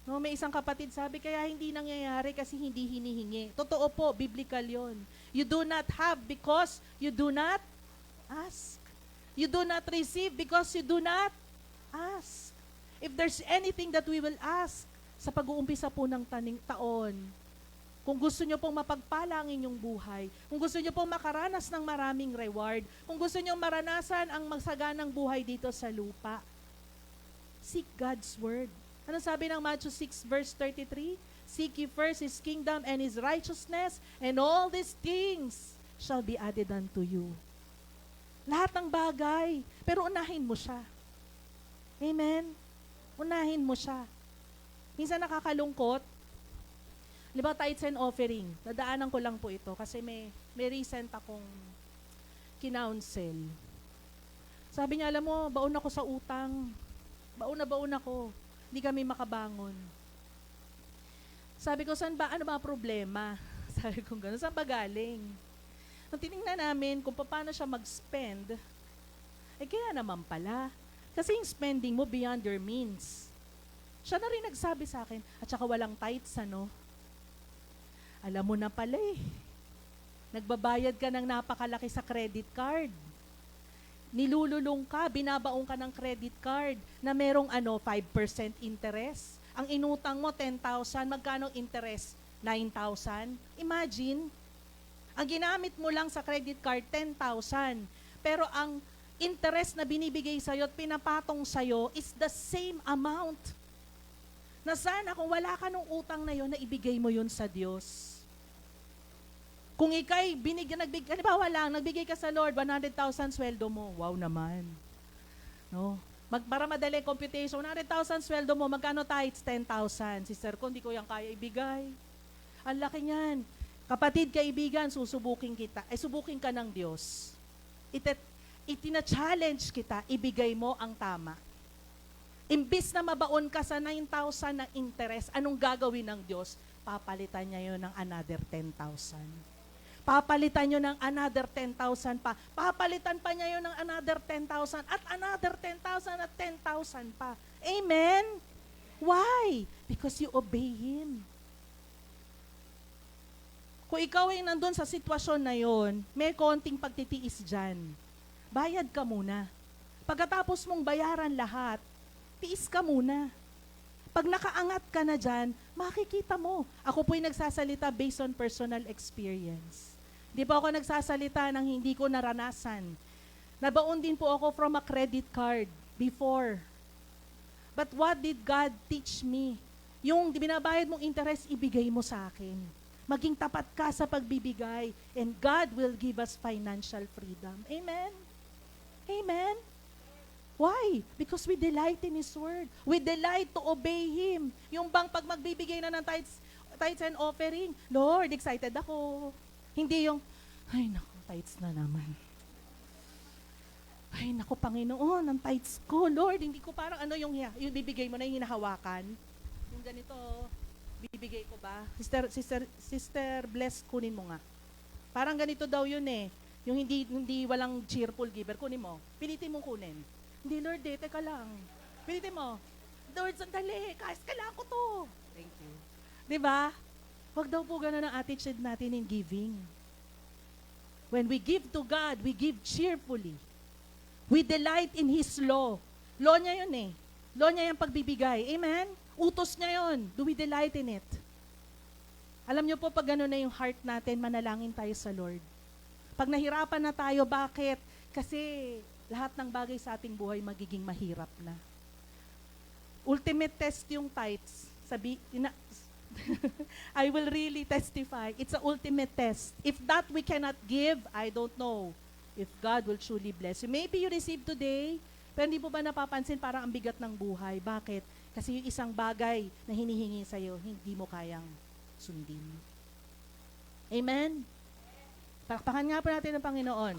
No, may isang kapatid sabi, kaya hindi nangyayari kasi hindi hinihingi. Totoo po, biblical yon. You do not have because you do not ask. You do not receive because you do not ask. If there's anything that we will ask sa pag-uumpisa po ng taon, kung gusto nyo pong mapagpala ang inyong buhay, kung gusto nyo pong makaranas ng maraming reward, kung gusto nyo maranasan ang magsaganang buhay dito sa lupa, seek God's Word. Ano sabi ng Matthew 6 verse 33? Seek ye first His kingdom and His righteousness, and all these things shall be added unto you. Lahat ng bagay, pero unahin mo siya. Amen? Unahin mo siya. Minsan nakakalungkot, liba tithes and offering, dadaanan ko lang po ito kasi may recent akong kinounsel. Sabi niya, alam mo, baon ako sa utang. Baon ako. Hindi kami makabangon. Sabi ko, saan ba? Ano ba ang problema? Sabi ko gano'n, saan ba galing? Nung tinignan namin kung paano siya mag-spend, kaya naman pala. Kasi yung spending mo beyond your means. Siya na rin nagsabi sa akin, at saka walang tithes, ano? Alam mo na pala eh. Nagbabayad ka ng napakalaki sa credit card. Nilululong ka, binabaong ka ng credit card na merong 5% interest. Ang inutang mo, 10,000. Magkano interest? 9,000. Imagine, ang ginamit mo lang sa credit card, 10,000. Pero ang interest na binibigay sa'yo at pinapatong sa'yo is the same amount. Na sana kung wala ka nung utang na yon, na ibigay mo yun sa Diyos. Kung ikay halimbawa lang, nagbigay ka sa Lord, 100,000 sweldo mo. Wow naman. No? Para madali computation, 100,000 sweldo mo, magkano tithes? 10,000. Sister ko, hindi ko yan kaya ibigay. Ang laki niyan. Kapatid, kaibigan, susubukin kita. Subukin ka ng Diyos. Itina-challenge kita, ibigay mo ang tama. Imbis na mabaon ka sa 9,000 na interest, anong gagawin ng Diyos? Papalitan niya yun ng another 10,000. Papalitan nyo ng another 10,000 pa. Papalitan pa niya yun ng another 10,000 at another 10,000 at 10,000 pa. Amen? Why? Because you obey Him. Kung ikaw ay nandun sa sitwasyon na yon, may konting pagtitiis dyan. Bayad ka muna. Pagkatapos mong bayaran lahat, tiis ka muna. Pag nakaangat ka na dyan, makikita mo. Ako po'y nagsasalita based on personal experience. Di po ako nagsasalita ng hindi ko naranasan. Nabaon din po ako from a credit card before. But what did God teach me? Yung binabayad mong interest, ibigay mo sa akin. Maging tapat ka sa pagbibigay, and God will give us financial freedom. Amen? Amen? Why? Because we delight in His Word. We delight to obey Him. Yung bang pag magbibigay na ng tithes and offering, Lord, excited ako. Hindi yung, ay naku, tithes na naman. Ay naku, Panginoon, ang tithes ko, Lord, hindi ko parang yung bibigay mo na yung hinahawakan. Yung ganito, bibigay ko ba? Sister, bless, kunin mo nga. Parang ganito daw yun eh. Yung hindi walang cheerful giver, kunin mo. Pilitin mo kunin. Hindi, Lord, teka lang. Pilitin mo. Lord, sandali. Kailangan ko to. Thank you. Diba? Huwag daw po ganun ang attitude natin in giving. When we give to God, we give cheerfully. We delight in His law. Law niya yun eh. Law niya yung pagbibigay. Amen? Utos niya yun. Do we delight in it? Alam niyo po, pag gano'n na yung heart natin, manalangin tayo sa Lord. Pag nahirapan na tayo, bakit? Kasi lahat ng bagay sa ating buhay magiging mahirap na. Ultimate test yung tithes. I will really testify. It's an ultimate test. If that we cannot give, I don't know if God will truly bless you. Maybe you received today, pero hindi po ba napapansin parang ang bigat ng buhay? Bakit? Kasi yung isang bagay na hinihingi sa'yo, hindi mo kayang sundin. Amen? Palakpakan nga po natin ng Panginoon.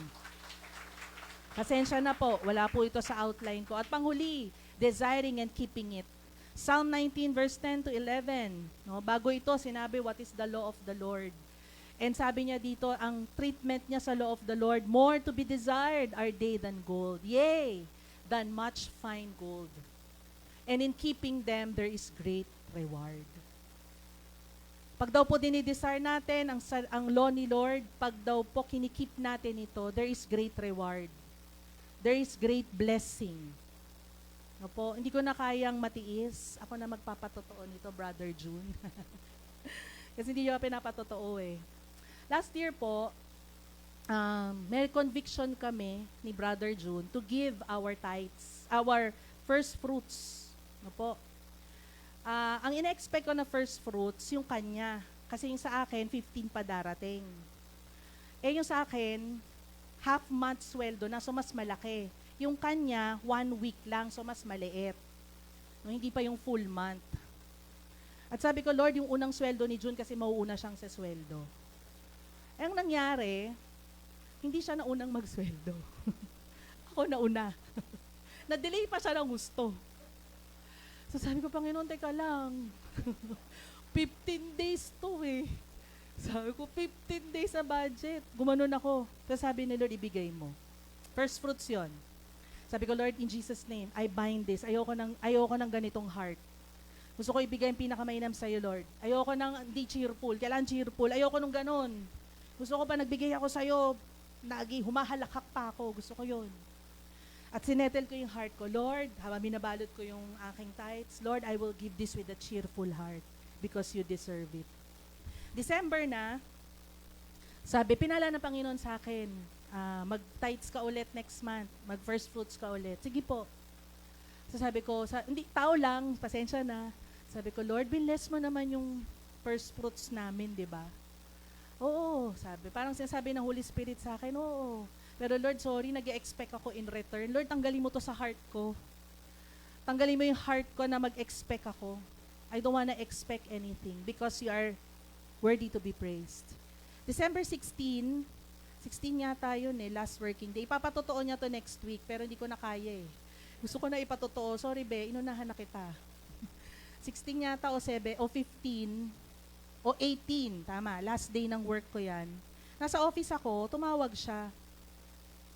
Pasensya na po, wala po ito sa outline ko. At panghuli, desiring and keeping it. Psalm 19 verse 10 to 11. No, bago ito, sinabi, what is the law of the Lord? And sabi niya dito, ang treatment niya sa law of the Lord, more to be desired are they than gold. Yea, than much fine gold. And in keeping them, there is great reward. Pag daw po dinidesire natin ang law ni Lord, pag daw po kinikip natin ito, there is great reward. There is great blessing. No po, hindi ko na kayang matiis. Ako na magpapatotoo nito, Brother June. Kasi hindi nyo pinapatotoo eh. Last year po, may conviction kami ni Brother June to give our tithes, our first fruits. No po. Ang ina-expect ko na first fruits, yung kanya. Kasi yung sa akin, 15 pa darating. Eh yung sa akin, half month sweldo na, so mas malaki. Yung kanya, 1 week lang, so mas maliit. No, hindi pa yung full month. At sabi ko, Lord, yung unang sweldo ni June kasi mauuna siyang sa sweldo. Eh, ang nangyari, hindi siya na unang magsweldo. Ako na una. Na-delay pa siya ng gusto. So sabi ko, Panginoon, teka lang. 15 days to eh. Sabi ko, 15 days na budget. Gumanon ako. Tapos sabi ni Lord, ibigay mo. First fruits yon. Sabi ko, Lord, in Jesus' name, I bind this. Ayoko ng ganitong heart. Gusto ko ibigay yung pinakamainam sa'yo, Lord. Ayoko ng hindi cheerful. Kailangan cheerful. Ayoko nung ganon. Gusto ko pa nagbigay ako sa'yo, humahalakak pa ako. Gusto ko yon. At sinettle ko yung heart ko, Lord, habang binabalot ko yung aking tithes, Lord, I will give this with a cheerful heart because you deserve it. December na, sabi, pinala ng Panginoon sa akin, mag-tithes ka ulit next month, mag-first fruits ka ulit. Sige po. So sabi ko, hindi, tao lang, pasensya na. Sabi ko, Lord, bless mo naman yung first fruits namin, di ba? Oo, sabi. Parang sinasabi ng Holy Spirit sa akin, oo. Pero Lord, sorry, nag-expect ako in return. Lord, tanggalin mo to sa heart ko. Tanggalin mo yung heart ko na mag-expect ako. I don't wanna expect anything because you are worthy to be praised. December 16 yata yun eh, last working day. Ipapatotoo niya to next week, pero hindi ko na kaya eh. Gusto ko na ipatotoo. Sorry be, inunahan na kita. 16 yata o 7 o 15 o 18, tama, last day ng work ko yan. Nasa office ako, tumawag siya.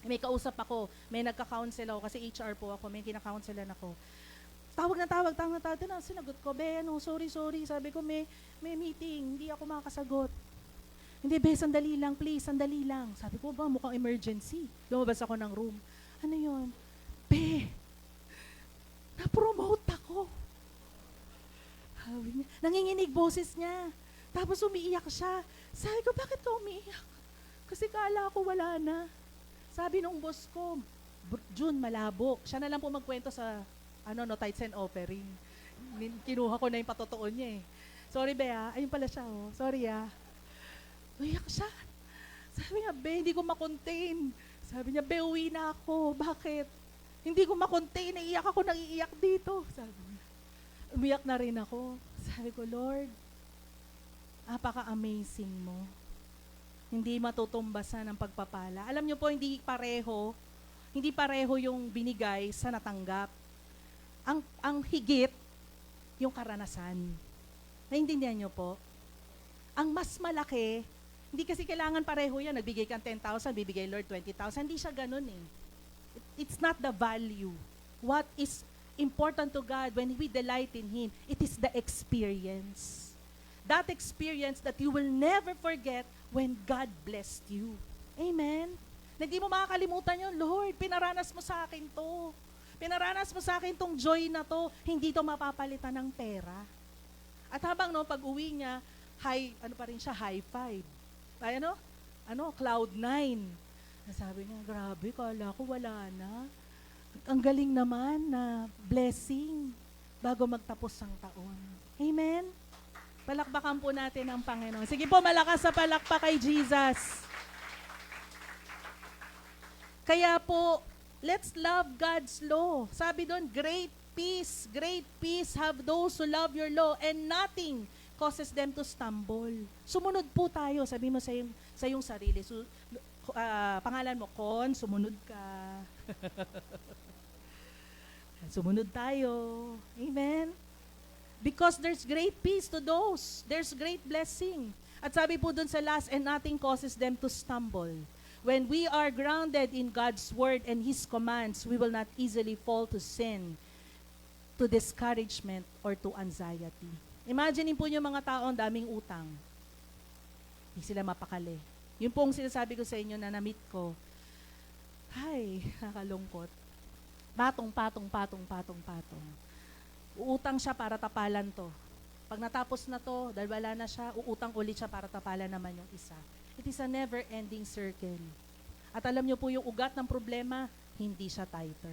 May kausap ako, may nagka-counsel ako, kasi HR po ako, may kinaka-counselan ako. Tawag na tawag, sinagot ko, sorry, sabi ko, may meeting, hindi ako makakasagot. Hindi, sandali lang, please, sandali lang. Sabi ko, mukhang emergency. Lumabas ako ng room. Ano yun? Na-promote ako. Sabi niya, nanginginig boses niya. Tapos umiiyak siya. Sabi ko, bakit ka umiiyak? Kasi kala ko wala na. Sabi nung boss ko, June, malabo. Siya na lang po magkwento sa tithes and offering. Kinuha ko na yung patotoo niya eh. Sorry, Bea. Ayun pala siya, oh. Sorry, ah. Uyak siya. Sabi niya, hindi ko makontain. Sabi niya, uwi na ako. Bakit? Hindi ko makontain. Naiiyak ako, naiiyak dito. Sabi niya. Umiyak na rin ako. Sabi ko, Lord, apaka-amazing mo. Hindi matutumbasan ang pagpapala. Alam niyo po, hindi pareho yung binigay sa natanggap. Ang higit, yung karanasan. Naintindihan niyo po? Ang mas malaki, Hindi kasi kailangan pareho yan. Nagbigay kang 10,000, bibigay Lord 20,000. Hindi siya ganun eh. It's not the value. What is important to God when we delight in Him, it is the experience. That experience that you will never forget when God blessed you. Amen? Na hindi mo makakalimutan yun, Lord, pinaranas mo sa akin to. Pinaranas mo sa akin tong joy na to. Hindi to mapapalitan ng pera. At habang pag uwi niya, high five. Ay, cloud 9. Sabi niya, grabe, kala ko wala na. Ang galing naman na blessing bago magtapos ang taon. Amen? Palakpakan po natin ang Panginoon. Sige po, malakas sa palakpak kay Jesus. Kaya po, let's love God's law. Sabi doon, great peace have those who love your law, and nothing causes them to stumble. Sumunod po tayo, sabi mo sa iyong sarili. Pangalan mo, sumunod ka. Sumunod tayo. Amen? Because there's great peace to those. There's great blessing. At sabi po dun sa last, and nothing causes them to stumble. When we are grounded in God's word and His commands, we will not easily fall to sin, to discouragement, or to anxiety. Imagine po yung mga taong daming utang. Hindi sila mapakali. Yun pong sinasabi ko sa inyo na na-meet ko. Ay, nakalungkot. Patong. Uutang siya para tapalan to. Pag natapos na to, dahil wala na siya, uutang ulit siya para tapalan naman yung isa. It is a never-ending circle. At alam niyo po yung ugat ng problema, hindi siya tither.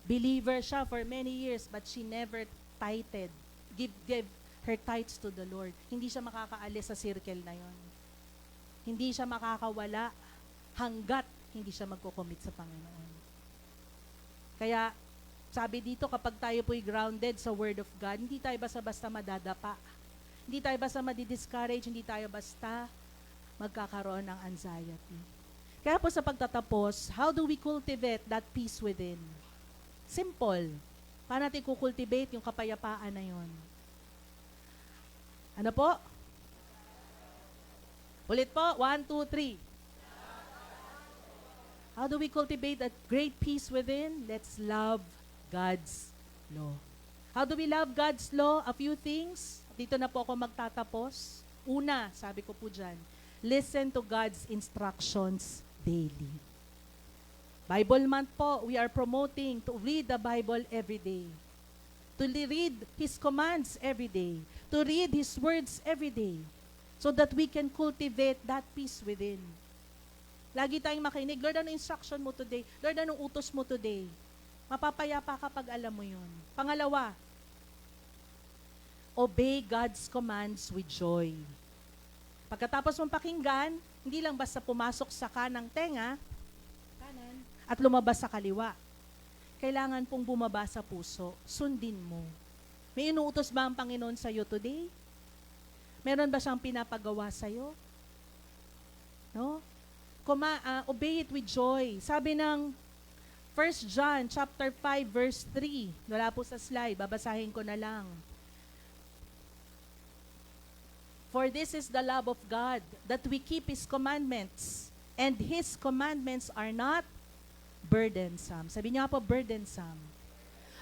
Believer siya for many years, but she never tithed. Give her tithes to the Lord. Hindi siya makakaalis sa circle na yon. Hindi siya makakawala hanggat hindi siya magko-commit sa Panginoon. Kaya, sabi dito, kapag tayo po'y grounded sa Word of God, hindi tayo basta-basta madadapa. Hindi tayo basta madidiscourage, hindi tayo basta magkakaroon ng anxiety. Kaya po sa pagtatapos, how do we cultivate that peace within? Simple. Paano natin kukultivate yung kapayapaan na yon? Ano po? Ulit po, 1, 2, 3. How do we cultivate that great peace within? Let's love God's law. How do we love God's law? A few things. Dito na po ako magtatapos. Una, sabi ko po dyan, listen to God's instructions daily. Bible month po, we are promoting to read the Bible every day. To read His commands every day. To read His words every day. So that we can cultivate that peace within. Lagi tayong makinig, Lord, anong instruction mo today? Lord, anong utos mo today? Mapapayapa kapag alam mo yun. Pangalawa, obey God's commands with joy. Pagkatapos mong pakinggan, hindi lang basta pumasok sa kanang tenga, kanan, at lumabas sa kaliwa. Kailangan pong bumaba sa puso. Sundin mo. May inuutos ba ang Panginoon sa iyo today? Meron ba siyang pinapagawa sa iyo? No? Obey it with joy. Sabi ng 1 John chapter 5 verse 3. Wala po sa slide, babasahin ko na lang. For this is the love of God, that we keep His commandments, and His commandments are not burdensome. Sabi niya po, burdensome.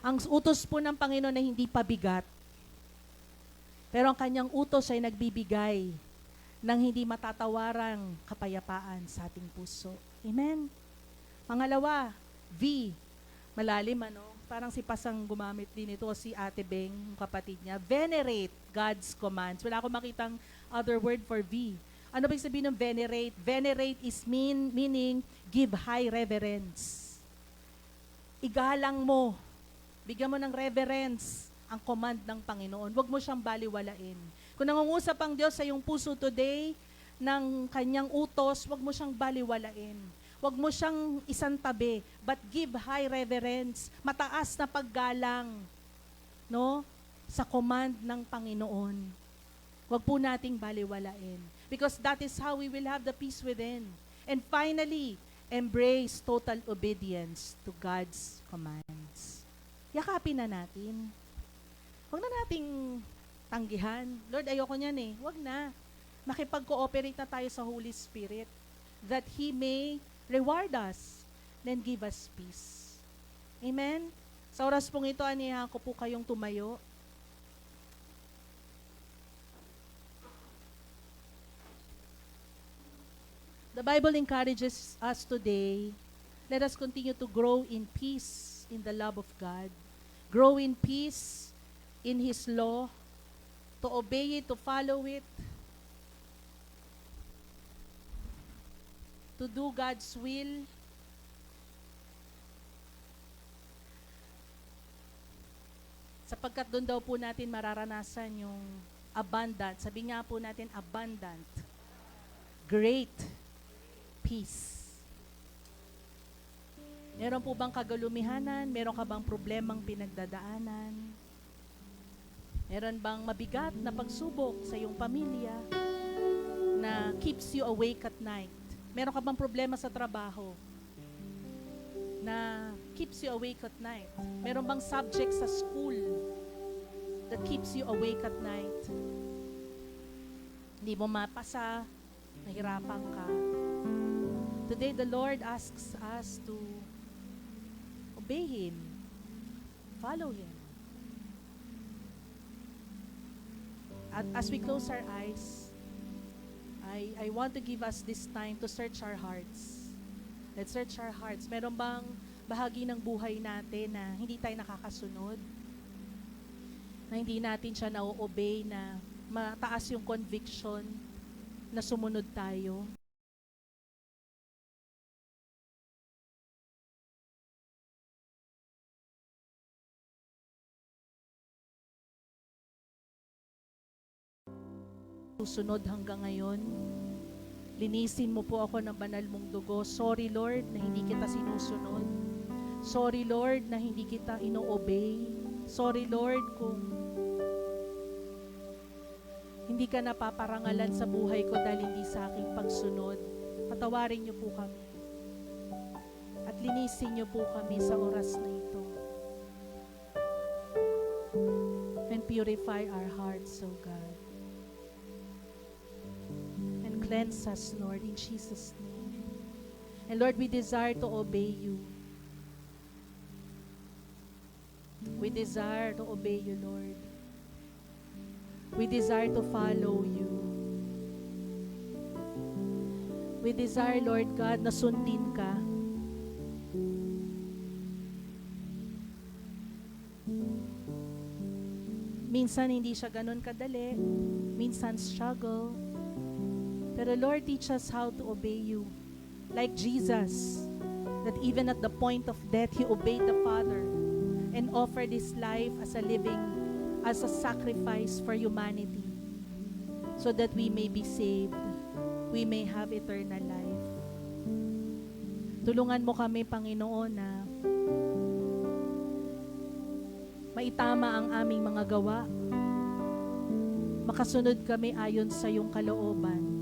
Ang utos po ng Panginoon na hindi pabigat. Pero ang kanyang utos ay nagbibigay ng hindi matatawarang kapayapaan sa ating puso. Amen? Pangalawa, V. Malalim, Parang si Pasang gumamit din ito, si Ate Beng, kapatid niya. Venerate God's commands. Wala akong makitang other word for V. Ano ba yung sabihin ng venerate? Venerate is meaning give high reverence. Igalang mo. Bigyan mo ng reverence ang command ng Panginoon. Huwag mo siyang baliwalain. Kung nangungusap ang Diyos sa iyong puso today ng kanyang utos, huwag mo siyang baliwalain. Huwag mo siyang isantabi, but give high reverence, mataas na paggalang, sa command ng Panginoon. Huwag po nating baliwalain. Because that is how we will have the peace within. And finally, embrace total obedience to God's commands. Yakapin na natin. Huwag na nating tanggihan. Lord, ayoko niyan eh. Huwag na. makipag-cooperate na tayo sa Holy Spirit that He may reward us, then give us peace. Amen? Sa oras pong ito, aniyahan ko po kayong tumayo. The Bible encourages us today, let us continue to grow in peace in the love of God. Grow in peace in His law, to obey it, to follow it, to do God's will. Sapagkat doon daw po natin mararanasan yung abundant. Sabi nga po natin, abundant, great peace. Meron po bang kagalumihanan? Meron ka bang problemang pinagdadaanan? Meron bang mabigat na pagsubok sa iyong pamilya na keeps you awake at night? Meron ka bang problema sa trabaho na keeps you awake at night? Meron bang subject sa school that keeps you awake at night? Hindi mo mapasa, nahirapan ka. Today, the Lord asks us to obey Him, follow Him. At as we close our eyes, I want to give us this time to search our hearts. Let's search our hearts. Meron bang bahagi ng buhay natin na hindi tayo nakakasunod? Na hindi natin siya na-obey, na mataas yung conviction na sumunod tayo? Susunod hanggang ngayon. Linisin mo po ako ng banal mong dugo. Sorry Lord na hindi kita sinusunod. Sorry Lord na hindi kita ino-obey. Sorry Lord kung hindi ka napaparangalan sa buhay ko dahil hindi sa aking pagsunod. Patawarin niyo po kami. At linisin niyo po kami sa oras na ito. And purify our hearts, O God. Cleanse us, Lord, in Jesus' name. And Lord, we desire to obey you. We desire to obey you, Lord. We desire to follow you. We desire, Lord God, na sundin ka. Minsan hindi siya ganun kadali. Minsan struggle. Pero Lord, teach us how to obey you. Like Jesus, that even at the point of death, He obeyed the Father and offered His life as a sacrifice for humanity, so that we may be saved, we may have eternal life. Tulungan mo kami, Panginoon, na maitama ang aming mga gawa, makasunod kami ayon sa iyong kalooban.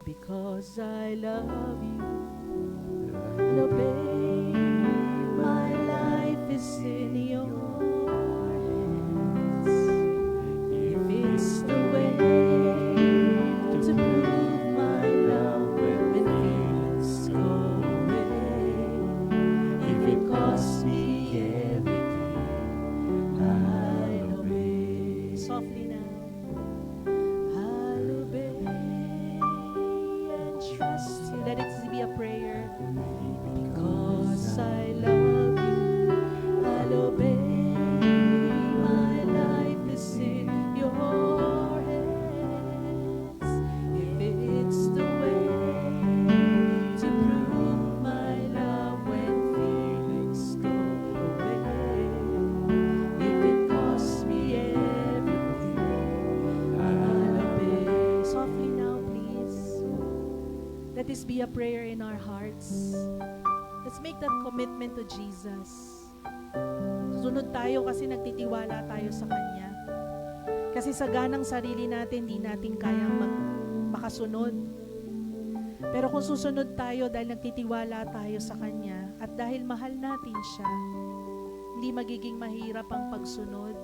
Because I love you, and obey, my life is in your hands. If it's the way to prove my love when things go away, if it costs me everything, I'll obey. Softly now. Trust you. Let it be a prayer. Because I love you, I'll obey. My life is in your hands. If it's the way to prove my love when feelings go away, if it costs me everything, I'll obey. Softly now, please. Let this be a prayer in our hearts. Let's make that commitment to Jesus. Sunod tayo kasi nagtitiwala tayo sa Kanya. Kasi sa ganang sarili natin, di natin kayang makasunod. Pero kung susunod tayo dahil nagtitiwala tayo sa Kanya at dahil mahal natin siya, hindi magiging mahirap ang pagsunod.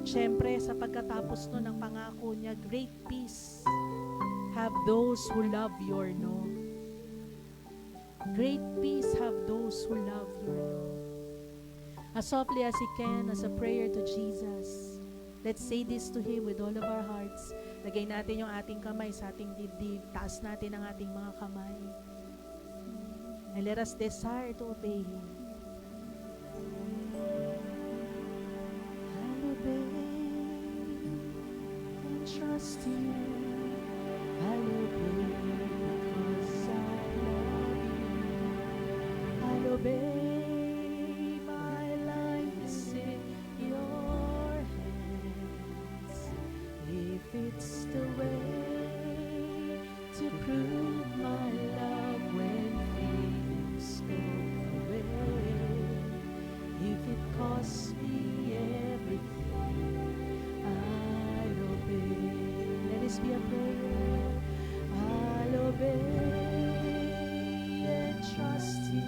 Siyempre, sa pagkatapos nun ng pangako niya, great peace have those who love your law. Great peace have those who love your law. As softly as you can, as a prayer to Jesus, let's say this to Him with all of our hearts. Lagay natin yung ating kamay sa ating dibdib. Taas natin ang ating mga kamay. And let us desire to obey Him. I'll obey and trust You. I'll obey because I love You. I'll obey. My life is in Your hands. If it's the way to prove my love when feelings go away, if it costs me everything, I'll obey. Let this be a prayer. I'll obey and trust You.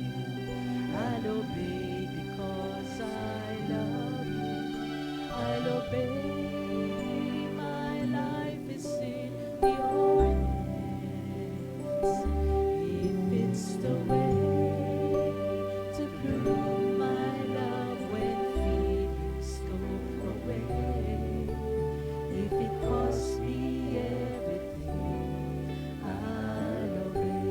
I'll obey because I love You. I'll obey. My life is in Your hands. If it's the way to prove my love when feelings go away, if it costs me everything, I'll obey.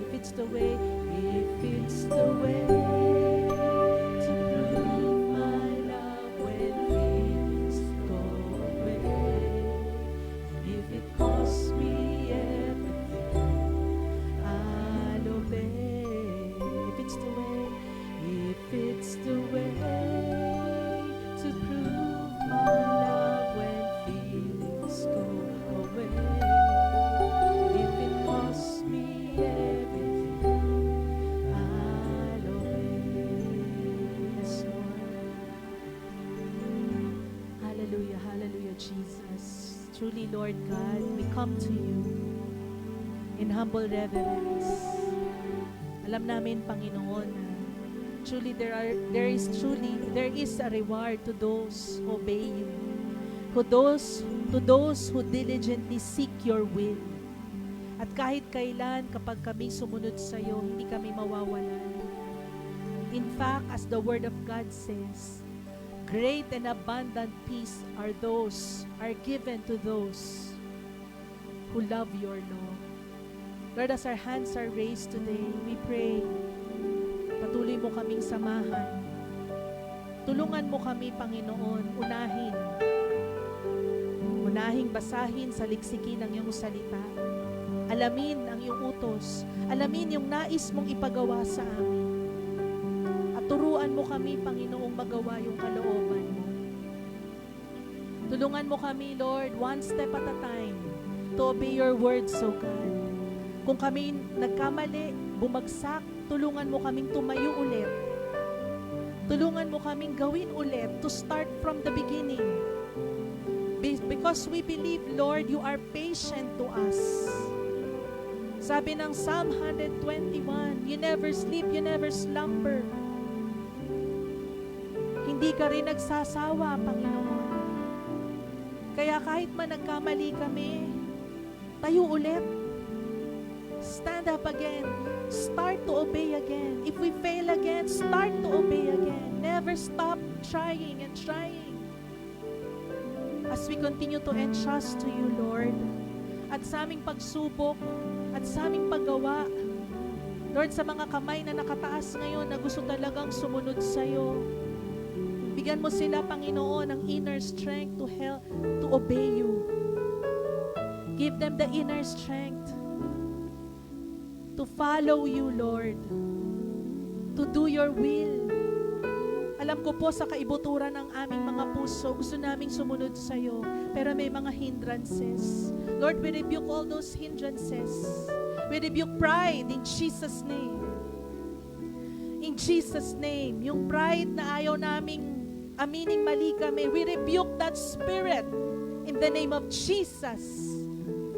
If it's the way, if it's the way to prove my love when feelings go away, if it costs me everything, I'll obey. If it's the way, if it's the way to prove my love when feelings go away, if it costs me everything, I'll obey. Yes, Lord. Hallelujah, hallelujah, Jesus. Truly, Lord God, we come to You in humble reverence. Alam namin, Panginoon, na truly there is a reward to those who obey You, to those who diligently seek Your will. At kahit kailan, kapag kami sumunod sa Iyo, hindi kami mawawalan. In fact, as the Word of God says, great and abundant peace are given to those who love Your law. Lord, as our hands are raised today, we pray, patuloy mo kaming samahan. Tulungan mo kami, Panginoon, unahing basahin sa liksikin ng iyong salita. Alamin ang iyong utos. Alamin yung nais mong ipagawa sa amin. At turuan mo kami, Panginoong, magawa yung kalooban mo. Tulungan mo kami, Lord, one step at a time to obey your words, O God. Kung kami nagkamali, bumagsak, tulungan mo kaming tumayo ulit. Tulungan mo kaming gawin ulit to start from the beginning. Because we believe, Lord, You are patient to us. Sabi ng Psalm 121, You never sleep, You never slumber. Hindi ka rin nagsasawa, Panginoon. Kaya kahit man nagkamali kami, tayo ulit. Stand up again. Start to obey again. If we fail again, start to obey again. Never stop trying and trying. As we continue to entrust to You, Lord, at sa aming pagsubok, at sa aming paggawa, Lord, sa mga kamay na nakataas ngayon na gusto talagang sumunod sa Iyo, bigyan mo sila, Panginoon, ng inner strength to obey You. Give them the inner strength to follow You, Lord, to do Your will. Alam ko po sa kaibuturan ng aming mga puso, gusto naming sumunod sa Iyo, pero may mga hindrances. Lord, we rebuke all those hindrances. We rebuke pride in Jesus' name. In Jesus' name, yung pride na ayaw naming amining mali kami, we rebuke that spirit in the name of Jesus.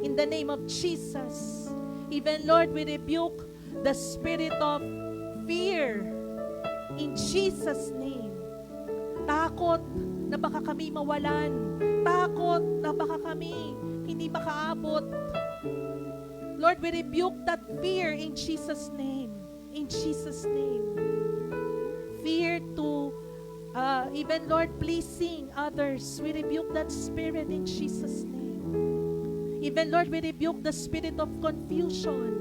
In the name of Jesus. Even, Lord, we rebuke the spirit of fear. In Jesus' name. Takot na baka kami mawalan. Takot na baka kami hindi makaabot. Lord, we rebuke that fear in Jesus' name. In Jesus' name. Fear to even, Lord, pleasing others. We rebuke that spirit in Jesus' name. Even, Lord, we rebuke the spirit of confusion.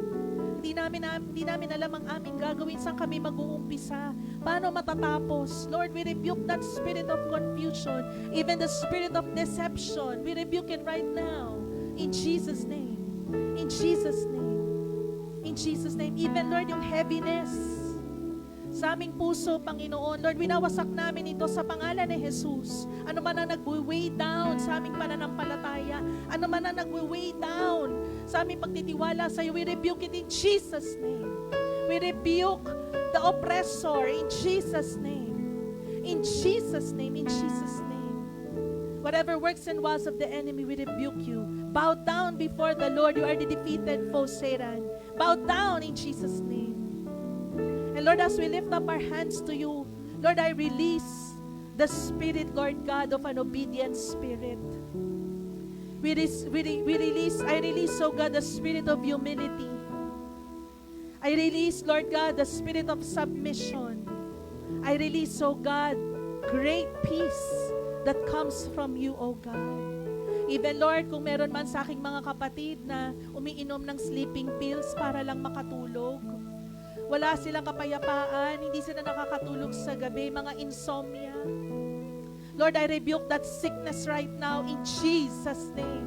Hindi namin alam ang aming gagawin, saan kami mag-uumpisa, paano matatapos. Lord, we rebuke that spirit of confusion, even the spirit of deception. We rebuke it right now. In Jesus' name. In Jesus' name. In Jesus' name. Even, Lord, yung heaviness sa aming puso, Panginoon. Lord, winawasak namin ito sa pangalan ni Jesus. Ano man ang nag-weigh down sa aming pananampalataya, ano man ang nag-weigh down sa aming pagtitiwala sa iyo, we rebuke it in Jesus' name. We rebuke the oppressor in Jesus' name. In Jesus' name, in Jesus' name. Whatever works and was of the enemy, we rebuke you. Bow down before the Lord. You are the defeated foe, Satan. Bow down in Jesus' name. And Lord, as we lift up our hands to you, Lord, I release the spirit, Lord God, of an obedient spirit. I release, oh God, the spirit of humility. I release, Lord God, the spirit of submission. I release, oh God, great peace that comes from you, oh God. Even, Lord, kung meron man sa aking mga kapatid na umiinom ng sleeping pills para lang makatulog, wala silang kapayapaan, hindi sila nakakatulog sa gabi, mga insomnia. Lord, I rebuke that sickness right now in Jesus' name.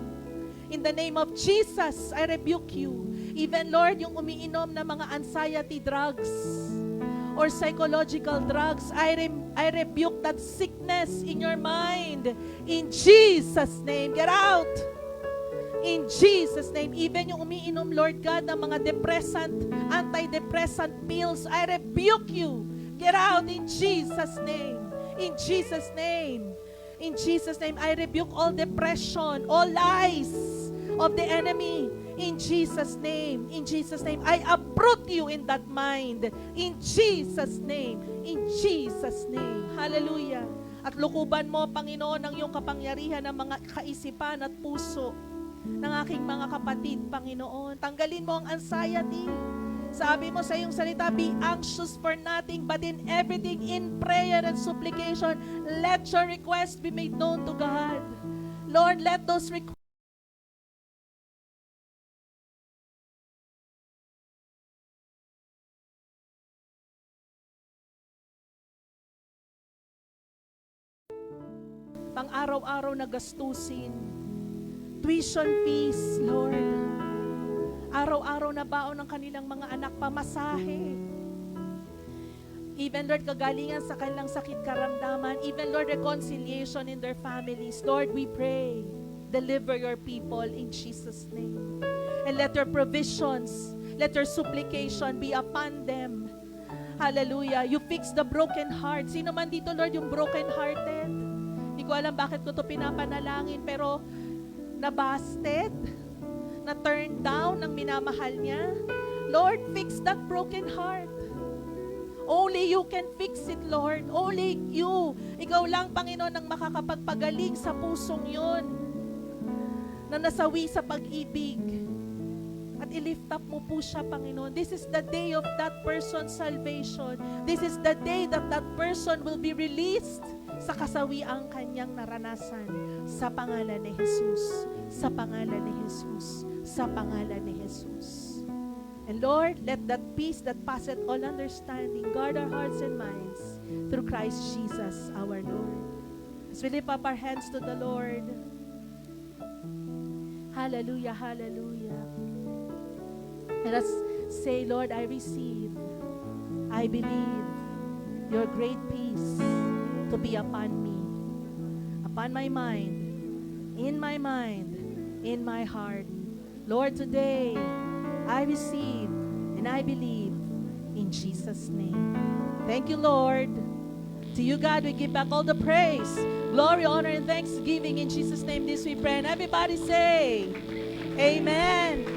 In the name of Jesus, I rebuke you. Even, Lord, yung umiinom na mga anxiety drugs or psychological drugs, I rebuke that sickness in your mind. In Jesus' name, get out! In Jesus' name, even yung umiinom, Lord God, ng mga depressant, antidepressant pills, I rebuke you. Get out in Jesus' name. In Jesus' name. In Jesus' name, I rebuke all depression, all lies of the enemy. In Jesus' name. In Jesus' name, I uproot you in that mind. In Jesus' name. In Jesus' name. Hallelujah. At lukuban mo, Panginoon, ang iyong kapangyarihan ng mga kaisipan at puso ng aking mga kapatid, Panginoon. Tanggalin mo ang anxiety. Sabi mo sa iyong salita, be anxious for nothing, but in everything, in prayer and supplication, let your request be made known to God. Lord, let those requests pang-araw-araw na gastusin, tuition fees, Lord. Araw-araw na baon ng kanilang mga anak, pamasahe. Even, Lord, kagalingan sa kanilang sakit karamdaman. Even, Lord, reconciliation in their families. Lord, we pray, deliver your people in Jesus' name. And let your provisions, let your supplication be upon them. Hallelujah. You fix the broken heart. Sino man dito, Lord, yung broken hearted? Hindi ko alam bakit ko ito pinapanalangin, pero nabasted, na turn down ng minamahal niya. Lord, fix that broken heart. Only you can fix it, Lord. Only you. Ikaw lang, Panginoon, ang makakapagpagaling sa pusong yon na nasawi sa pag-ibig. At i-lift up mo po siya, Panginoon. This is the day of that person's salvation. This is the day that that person will be released sa kasawiang kanyang naranasan. Sa pangalan ni Jesus. Sa pangalan ni Jesus. Sa pangalan ni Jesus. And Lord, let that peace that passeth all understanding guard our hearts and minds through Christ Jesus our Lord. As we lift up our hands to the Lord. Hallelujah, hallelujah. Let us say, Lord, I receive, I believe your great peace to be upon me, upon my mind, in my heart. Lord, today, I receive and I believe in Jesus' name. Thank you, Lord. To you, God, we give back all the praise, glory, honor, and thanksgiving. In Jesus' name, this we pray. And everybody say, Amen.